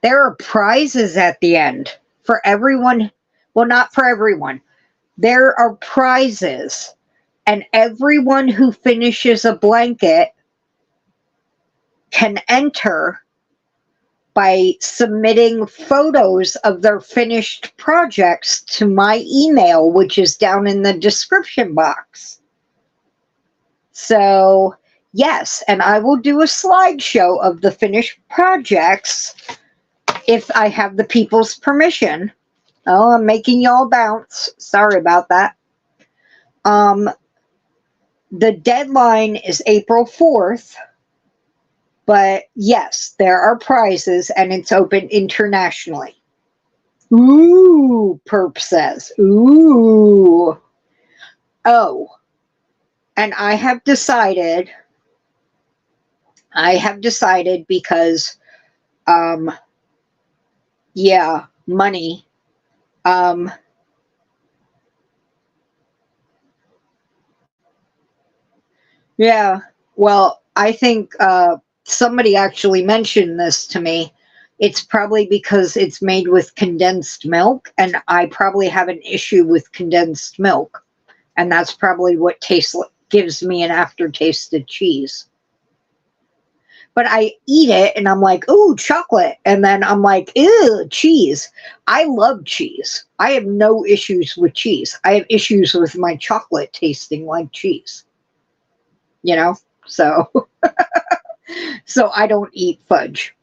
there are prizes at the end for everyone. Well, not for everyone. There are prizes, and everyone who finishes a blanket can enter by submitting photos of their finished projects to my email, which is down in the description box. So, yes, and I will do a slideshow of the finished projects if I have the people's permission. Oh, I'm making y'all bounce. Sorry about that. The deadline is April 4th. But yes, there are prizes and it's open internationally. Ooh, Perp says. Ooh. Oh, and I have decided because, yeah, money. Yeah, well, I think, somebody actually mentioned this to me. It's probably because it's made with condensed milk, and I probably have an issue with condensed milk. And that's probably what gives me an aftertaste of cheese. But I eat it and I'm like, ooh, chocolate. And then I'm like, ew, cheese. I love cheese. I have no issues with cheese. I have issues with my chocolate tasting like cheese. You know? So so I don't eat fudge.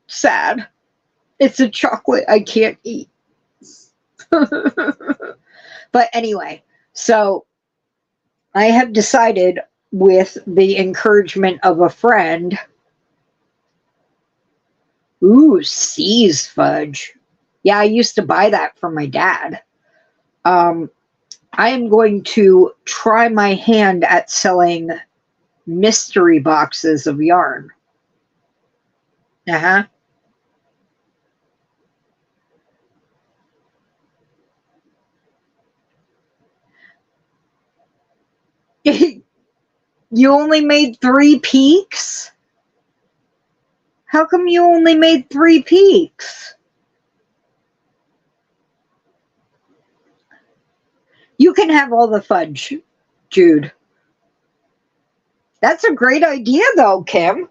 Sad. It's a chocolate I can't eat. But anyway, so I have decided, with the encouragement of a friend, ooh, C's fudge. Yeah, I used to buy that from my dad. I am going to try my hand at selling mystery boxes of yarn. Uh-huh. You only made 3 peaks? How come you only made 3 peaks? You can have all the fudge, Jude. That's a great idea, though, Kim.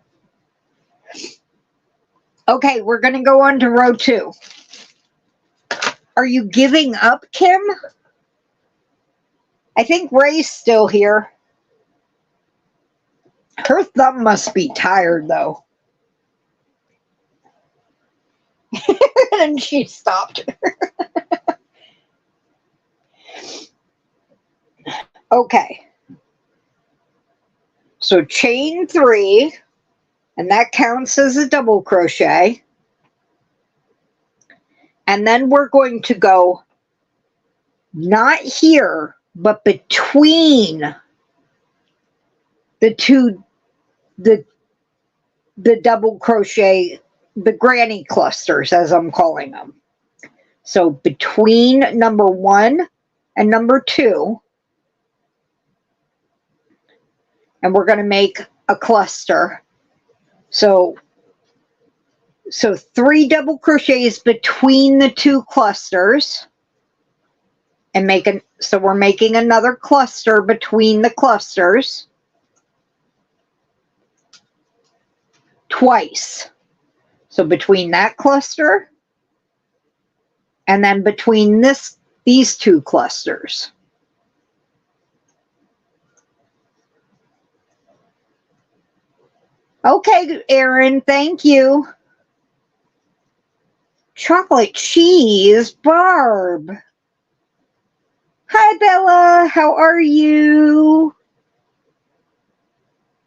Okay, we're going to go on to row 2. Are you giving up, Kim? I think Ray's still here. Her thumb must be tired, though. And she stopped. Okay. So chain 3, and that counts as a double crochet. And then we're going to go not here, but between the two, the double crochet, the granny clusters, as I'm calling them. So between number 1 and number 2, and we're going to make a cluster. So 3 double crochets between the 2 clusters, and so we're making another cluster between the clusters twice. So between that cluster and then between these 2 clusters. Okay, Erin, thank you. Chocolate cheese, Barb. Hi, Bella. How are you?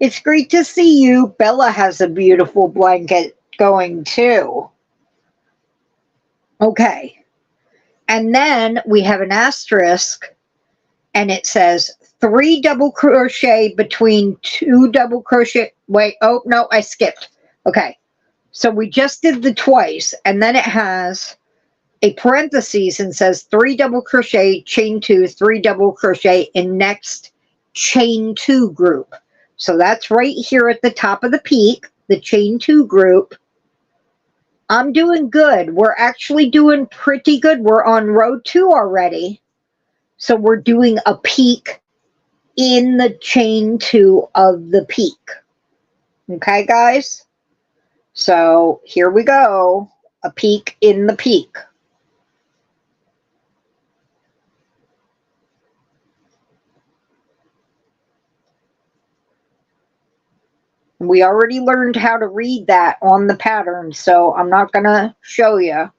It's great to see you. Bella has a beautiful blanket going too. Okay. And then we have an asterisk, and it says 3 double crochet between 2 double crochet. Wait, oh no, I skipped. Okay. So we just did the twice, and then it has a parentheses and says 3 double crochet, chain 2, 3 double crochet in next chain 2 group. So that's right here at the top of the peak, the chain 2 group. I'm doing good. We're actually doing pretty good. We're on row 2 already. So we're doing a peak in the chain 2 of the peak. Okay, guys? So here we go. A peak in the peak. We already learned how to read that on the pattern, so I'm not going to show you.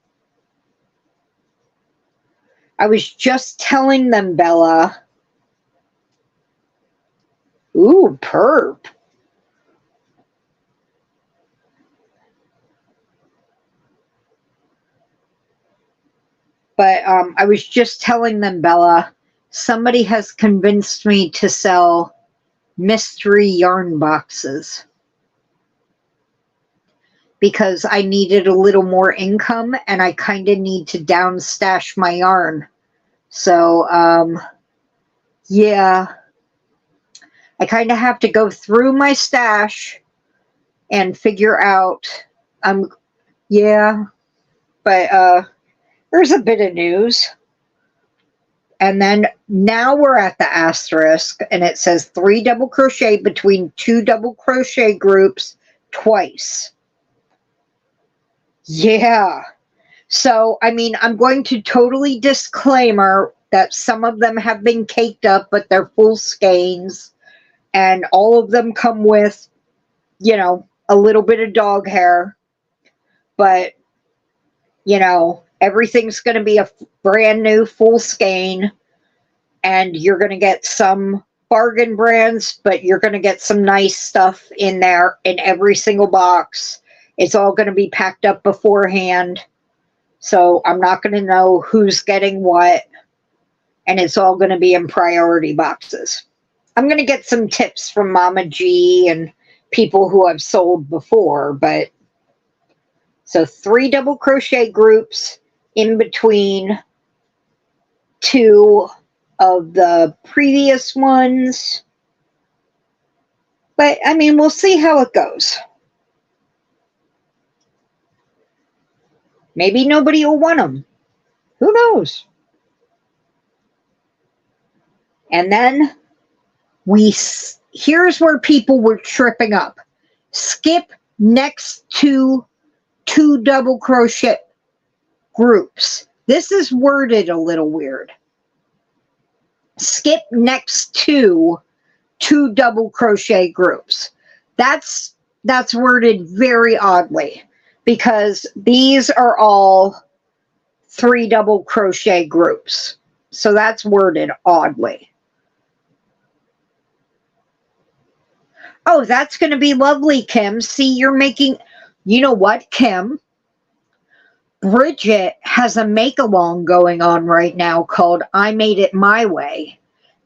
I was just telling them, Bella. Ooh, perp. But I was just telling them, Bella, somebody has convinced me to sell mystery yarn boxes because I needed a little more income and I kind of need to down stash my yarn. So, yeah, I kind of have to go through my stash and figure out, yeah, but there's a bit of news. And then now we're at the asterisk, and it says 3 double crochet between 2 double crochet groups twice. Yeah. So, I mean, I'm going to totally disclaimer that some of them have been caked up, but they're full skeins, and all of them come with, you know, a little bit of dog hair. But, you know, everything's going to be a brand new full skein, and you're going to get some bargain brands, but you're going to get some nice stuff in there in every single box. It's all going to be packed up beforehand, so I'm not going to know who's getting what, and it's all going to be in priority boxes. I'm going to get some tips from Mama G and people who I've sold before, but so 3 double crochet groups in between 2 of the previous ones. But, I mean, we'll see how it goes. Maybe nobody will want them. Who knows? And then here's where people were tripping up. Skip next to 2 double crochet groups. This is worded a little weird. Skip next to 2 double crochet groups. That's worded very oddly because these are all 3 double crochet groups. So that's worded oddly. Oh, that's going to be lovely, Kim. See, you're making, you know what, Kim? Bridget has a make-along going on right now called I Made It My Way.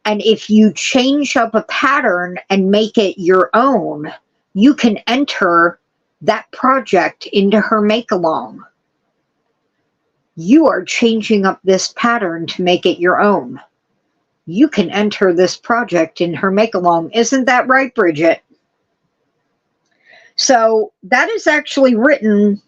And if you change up a pattern and make it your own, you can enter that project into her make-along. You are changing up this pattern to make it your own. You can enter this project in her make-along. Isn't that right, Bridget? So that is actually written.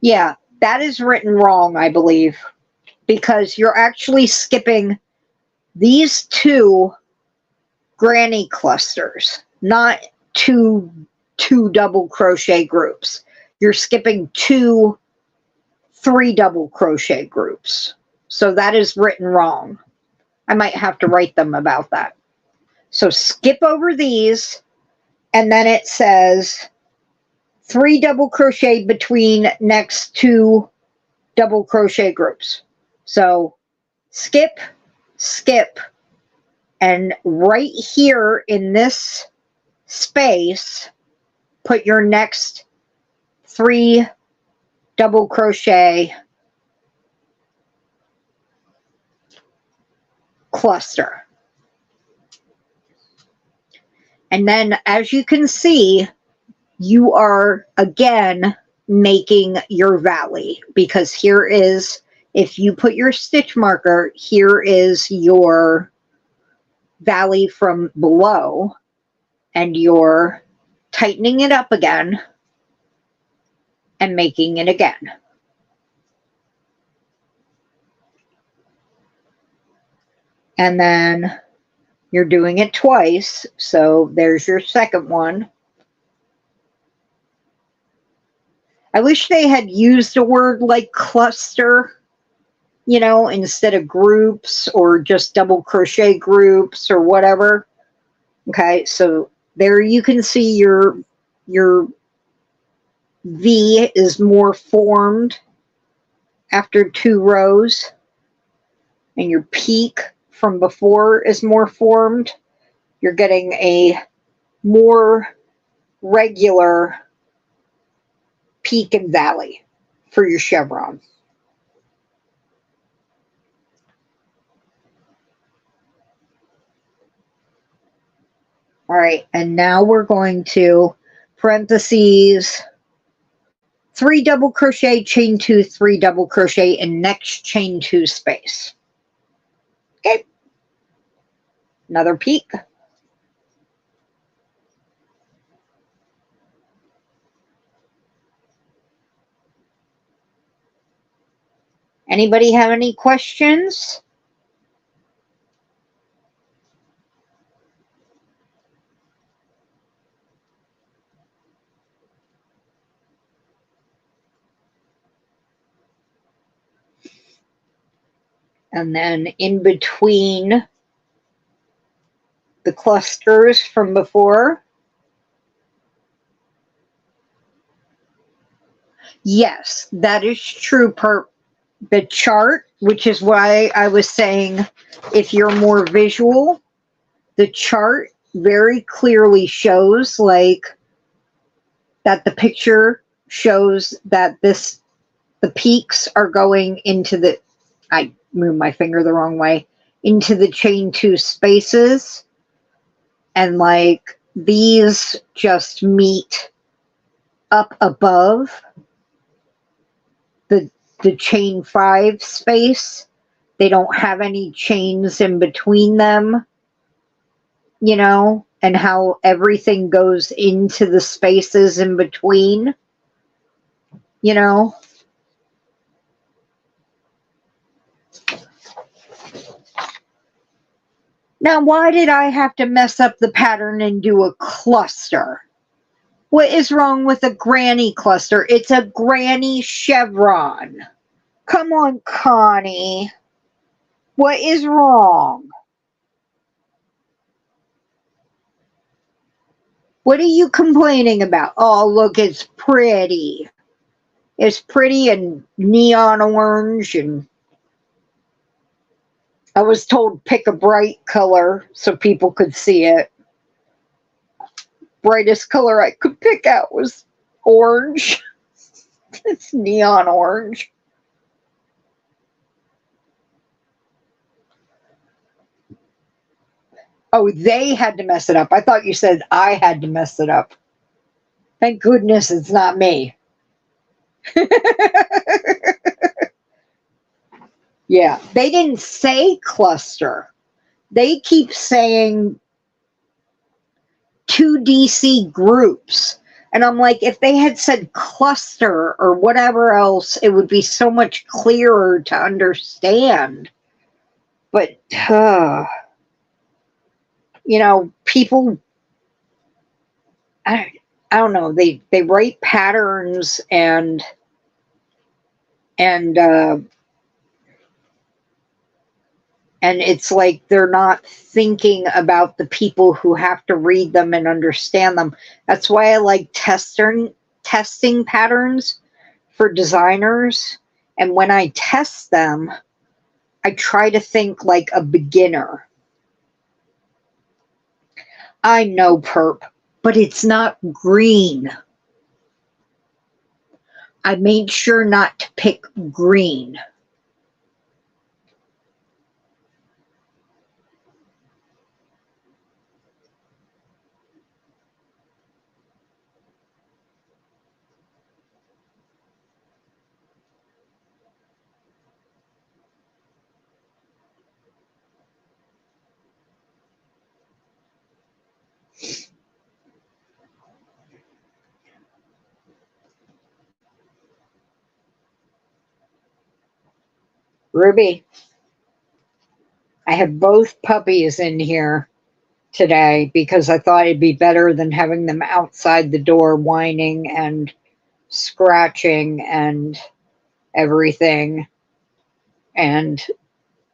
Yeah, that is written wrong, I believe, because you're actually skipping these 2 granny clusters, not two double crochet groups. You're skipping 2 3 double crochet groups. So that is written wrong. I might have to write them about that. So skip over these, and then it says 3 double crochet between next 2 double crochet groups. So skip, skip, and right here in this space, put your next 3 double crochet cluster. And then, as you can see, you are again making your valley, because here is, if you put your stitch marker, here is your valley from below, and you're tightening it up again and making it again. And then you're doing it twice, so there's your second one. I wish they had used a word like cluster, you know, instead of groups, or just double crochet groups or whatever. Okay, so there you can see your V is more formed after 2 rows, and your peak from before is more formed. You're getting a more regular peak and valley for your chevron. All right, and now we're going to parentheses, 3 double crochet, chain 2, 3 double crochet, and next chain 2 space. Okay, another peak. Anybody have any questions? And then in between the clusters from before. Yes, that is true per the chart, which is why I was saying, if you're more visual, the chart very clearly shows, like, that the picture shows that the peaks are going into the, I moved my finger the wrong way, into the chain 2 spaces, and like these just meet up above the chain 5 space. They don't have any chains in between them, you know, and how everything goes into the spaces in between, you know. Now, why did I have to mess up the pattern and do a cluster? What is wrong with a granny cluster? It's a granny chevron. Come on, Connie. What is wrong? What are you complaining about? Oh, look, it's pretty. It's pretty and neon orange, and I was told pick a bright color so people could see it. Brightest color I could pick out was orange. It's neon orange. Oh, they had to mess it up. I thought you said I had to mess it up. Thank goodness it's not me. Yeah, they didn't say cluster. They keep saying 2 DC groups. And I'm like, if they had said cluster or whatever else, it would be so much clearer to understand. But, you know, people, I don't know, they write patterns and it's like they're not thinking about the people who have to read them and understand them. That's why I like testing patterns for designers And when I test them, I try to think like a beginner. I know, perp, but it's not green. I made sure not to pick green. Ruby, I have both puppies in here today because I thought it'd be better than having them outside the door whining and scratching and everything. And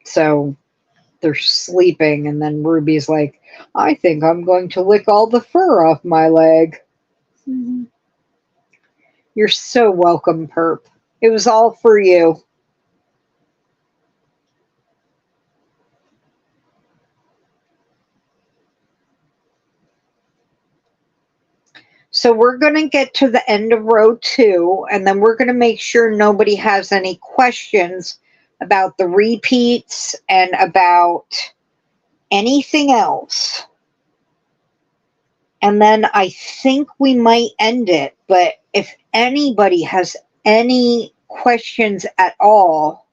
so they're sleeping, and then Ruby's like, I think I'm going to lick all the fur off my leg. You're so welcome, perp. It was all for you. So we're going to get to the end of row 2, and then we're going to make sure nobody has any questions about the repeats and about anything else. And then I think we might end it, but if anybody has any questions at all,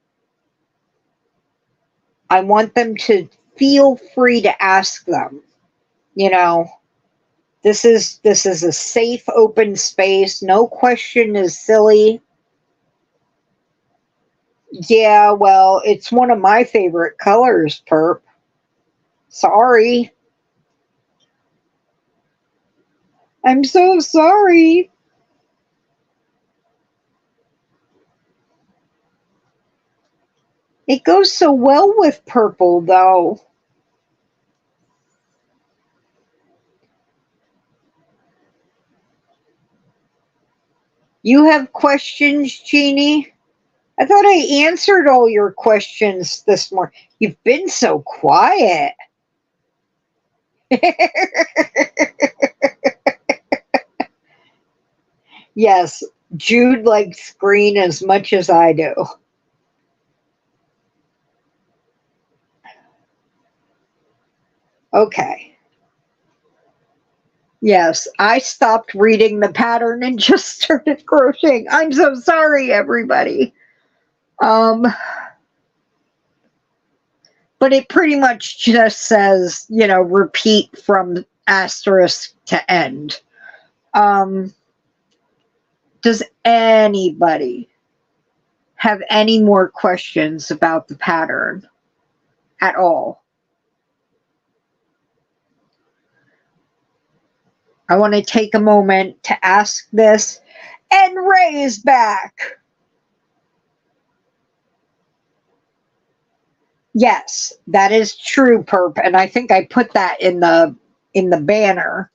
I want them to feel free to ask them. You know, this is a safe, open space. No question is silly. Yeah, well, it's one of my favorite colors, perp. Sorry. I'm so sorry. It goes so well with purple, though. You have questions, Jeannie? I thought I answered all your questions this morning. You've been so quiet. Yes, Jude likes green as much as I do. Okay. Yes, I stopped reading the pattern and just started crocheting. I'm so sorry, everybody. But it pretty much just says, you know, repeat from asterisk to end. Does anybody have any more questions about the pattern at all? I want to take a moment to ask this. And Ray is back. Yes, that is true, perp, and I think I put that in the banner.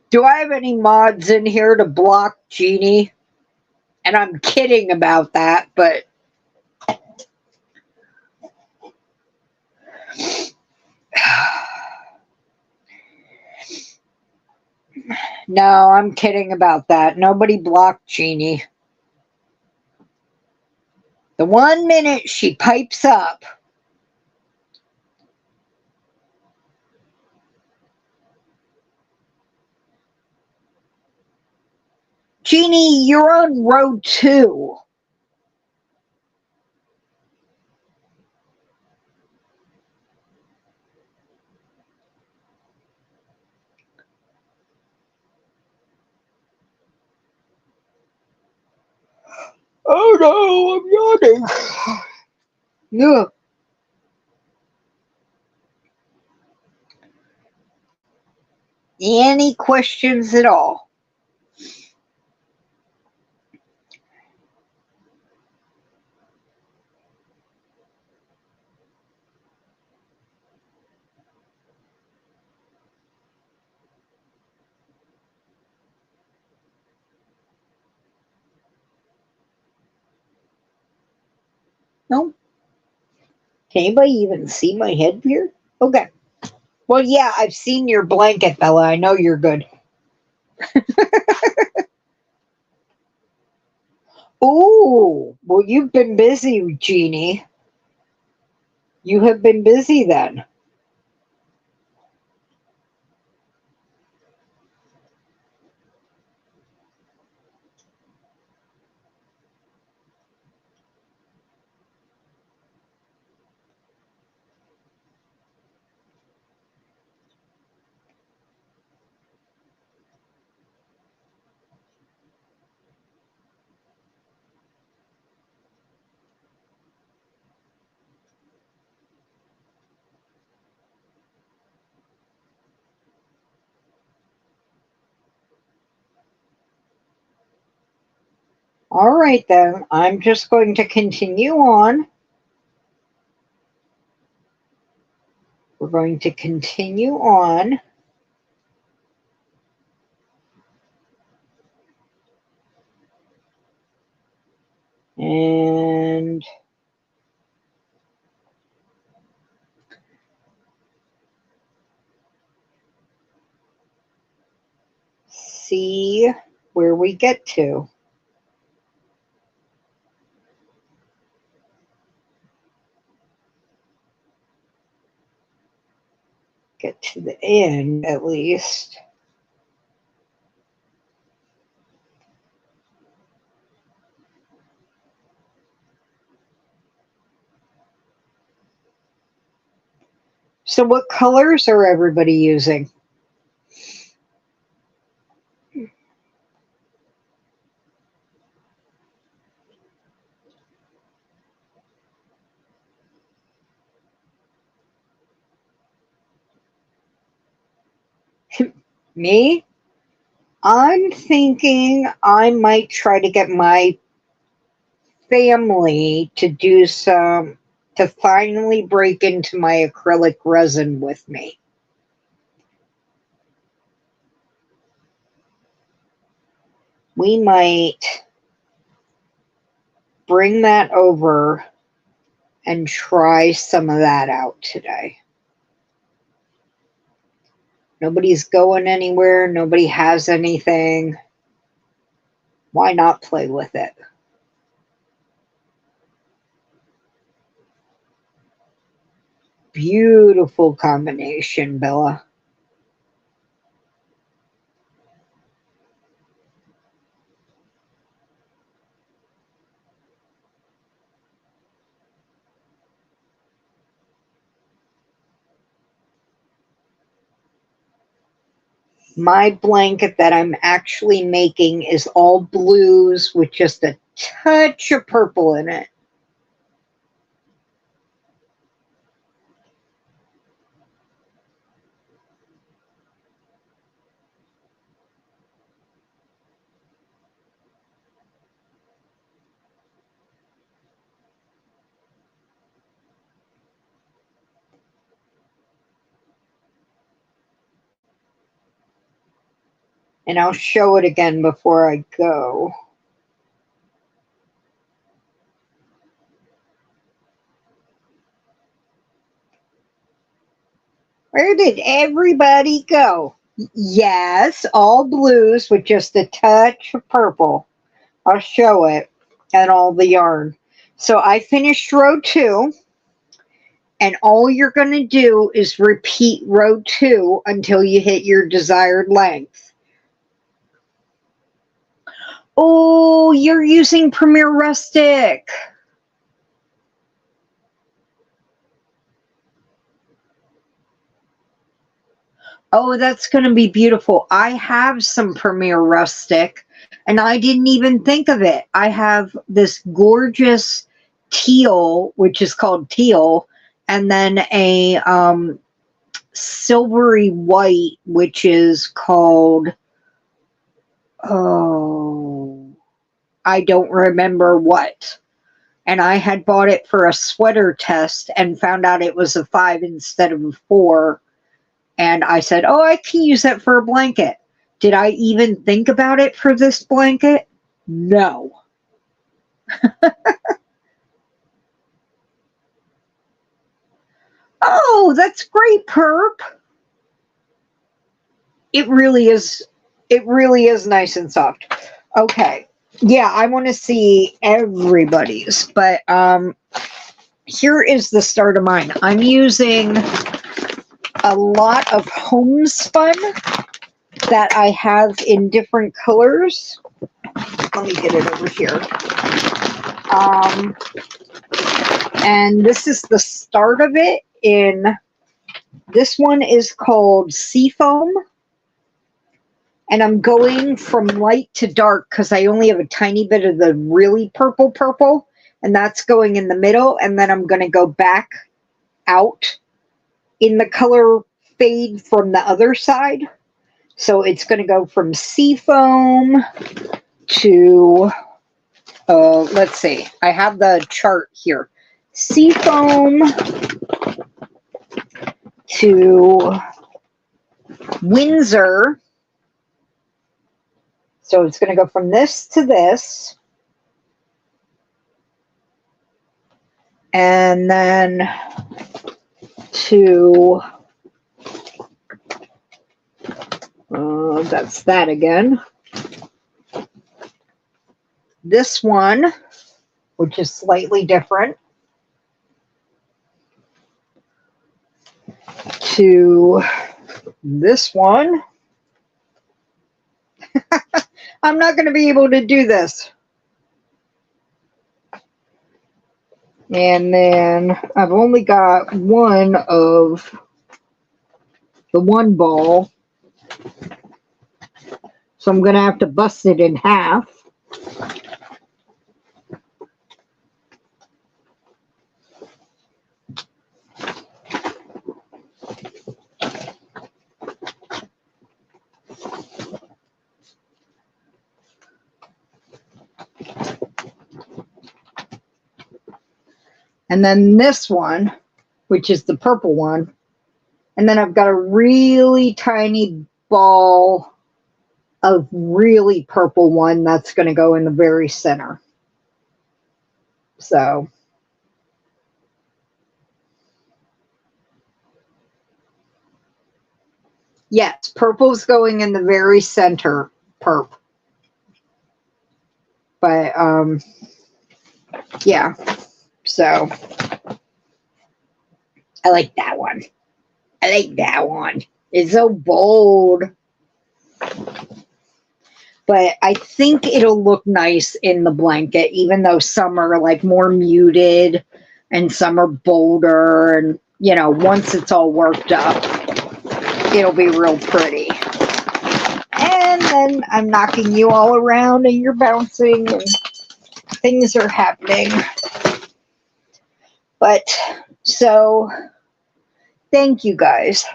Do I have any mods in here to block Jeannie? And I'm kidding about that, but no, I'm kidding about that. Nobody blocked Jeannie. The 1 minute she pipes up, Jeannie, you're on row 2. Oh no, I'm yawning. Yeah. Any questions at all? No? Can anybody even see my head here? Okay. Well, yeah, I've seen your blanket, Bella. I know you're good. Ooh, well, you've been busy, Jeannie. You have been busy then. All right, then. I'm just going to continue on. We're going to continue on. And see where we get to. Get to the end, at least. So what colors are everybody using? Me? I'm thinking I might try to get my family to do to finally break into my acrylic resin with me. We might bring that over and try some of that out today. Nobody's going anywhere. Nobody has anything. Why not play with it? Beautiful combination, Bella. My blanket that I'm actually making is all blues with just a touch of purple in it. And I'll show it again before I go. Where did everybody go? Yes, all blues with just a touch of purple. I'll show it and all the yarn. So I finished row 2, and all you're going to do is repeat row 2 until you hit your desired length. Oh, you're using Premier Rustic. Oh, that's going to be beautiful. I have some Premier Rustic, and I didn't even think of it. I have this gorgeous teal, which is called teal, and then a silvery white, which is called, oh, I don't remember what. And I had bought it for a sweater test and found out it was a 5 instead of a 4. And I said, oh, I can use that for a blanket. Did I even think about it for this blanket? No. Oh, that's great, Perp. It really is nice and soft. Okay. Yeah, I want to see everybody's, but here is the start of mine. I'm using a lot of homespun that I have in different colors. Let me get it over here. And this is the start of it this one is called Seafoam. And I'm going from light to dark because I only have a tiny bit of the really purple, and that's going in the middle. And then I'm going to go back out in the color fade from the other side. So it's going to go from Seafoam to, let's see, I have the chart here. Seafoam to Windsor. So it's going to go from this to this. And then to, that's that again. This one, which is slightly different, to this one. I'm not going to be able to do this. And then I've only got one of the one ball. So I'm going to have to bust it in half. And then this one, which is the purple one. And then I've got a really tiny ball of really purple one that's going to go in the very center. So yes, purple's going in the very center, Perp. But yeah. So I like that one. I like that one. It's so bold. But I think it'll look nice in the blanket, even though some are like more muted and some are bolder. And, you know, once it's all worked up, it'll be real pretty. And then I'm knocking you all around and you're bouncing and things are happening. But so thank you guys.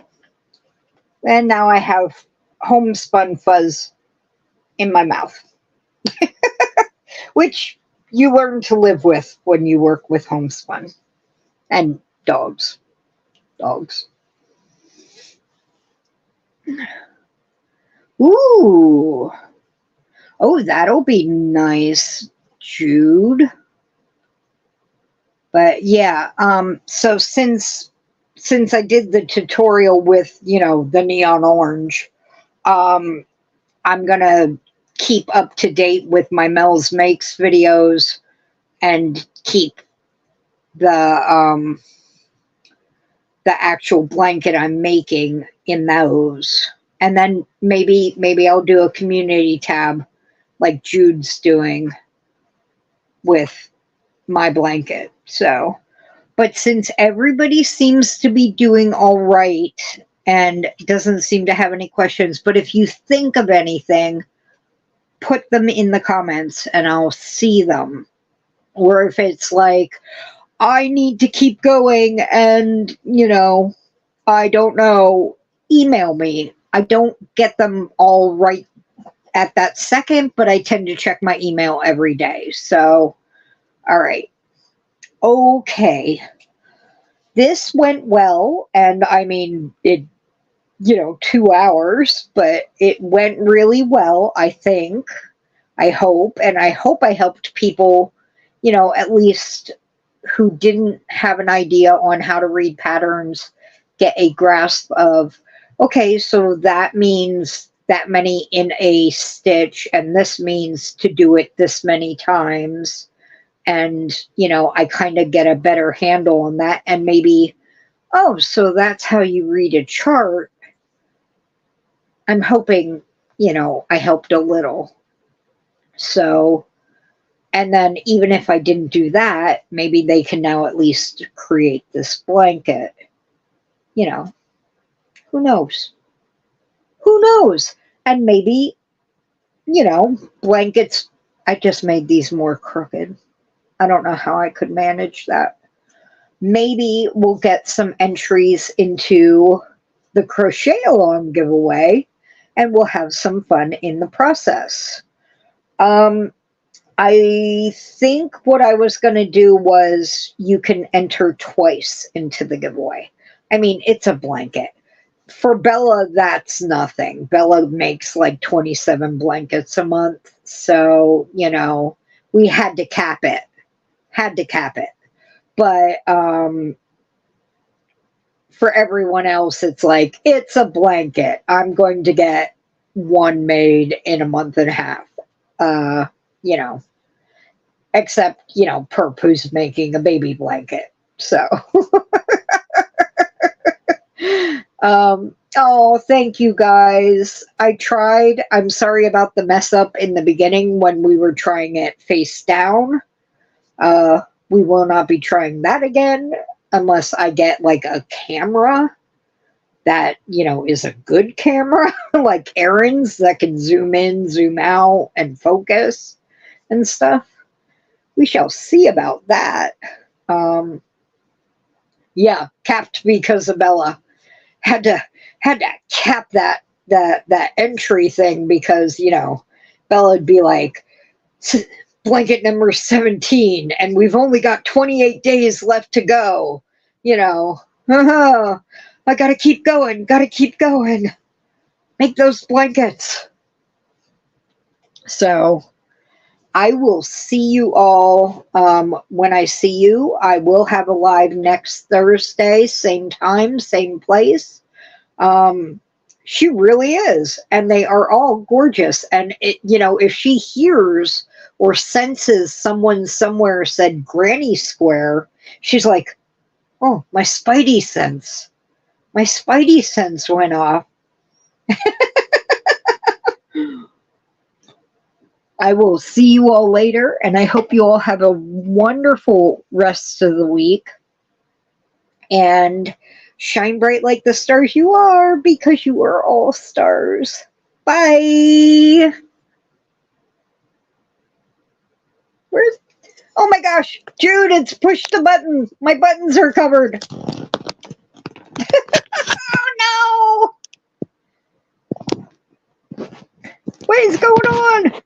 And now I have homespun fuzz in my mouth, which you learn to live with when you work with homespun and dogs. Ooh. Oh, that'll be nice, Jude. But yeah, so since I did the tutorial with, you know, the neon orange, I'm gonna keep up to date with my Mel's Makes videos and keep the actual blanket I'm making in those. And then maybe I'll do a community tab like Jude's doing with my blanket. So, but since everybody seems to be doing all right and doesn't seem to have any questions, but if you think of anything, put them in the comments and I'll see them. Or if it's like, I need to keep going and, you know, I don't know, email me. I don't get them all right at that second, but I tend to check my email every day. So, all right. Okay. This went well, and I mean, it, you know, 2 hours, but it went really well, I think. I hope, and I hope I helped people, you know, at least who didn't have an idea on how to read patterns get a grasp of, okay, so that means that many in a stitch, and this means to do it this many times. And, you know, I kind of get a better handle on that. And maybe, oh, so that's how you read a chart. I'm hoping, you know, I helped a little. So, and then even if I didn't do that, maybe they can now at least create this blanket. You know, who knows? Who knows? And maybe, you know, blankets, I just made these more crooked. I don't know how I could manage that. Maybe we'll get some entries into the crochet along giveaway and we'll have some fun in the process. I think what I was going to do was you can enter twice into the giveaway. I mean, it's a blanket. For Bella, that's nothing. Bella makes like 27 blankets a month. So, you know, we had to cap it. But for everyone else, it's like, it's a blanket. I'm going to get one made in a month and a half. You know, except, you know, Perp, who's making a baby blanket. So, oh, thank you guys. I tried. I'm sorry about the mess up in the beginning when we were trying it face down. We will not be trying that again unless I get like a camera that, you know, is a good camera, like Aaron's, that can zoom in, zoom out, and focus and stuff. We shall see about that. Yeah, capped because of Bella. Had to cap that entry thing because, you know, Bella would be like, blanket number 17 and we've only got 28 days left to go, you know. I gotta keep going, make those blankets. So I will see you all when I see you. I will have a live next Thursday, same time, same place. She really is, and they are all gorgeous. And it, you know, if she hears or senses someone somewhere said Granny Square, she's like, oh, my spidey sense went off. I will see you all later, and I hope you all have a wonderful rest of the week. And shine bright like the stars you are, because you are all stars. Bye. Where's... Oh my gosh, Jude, it's pushed the button. My buttons are covered. Oh no! What is going on?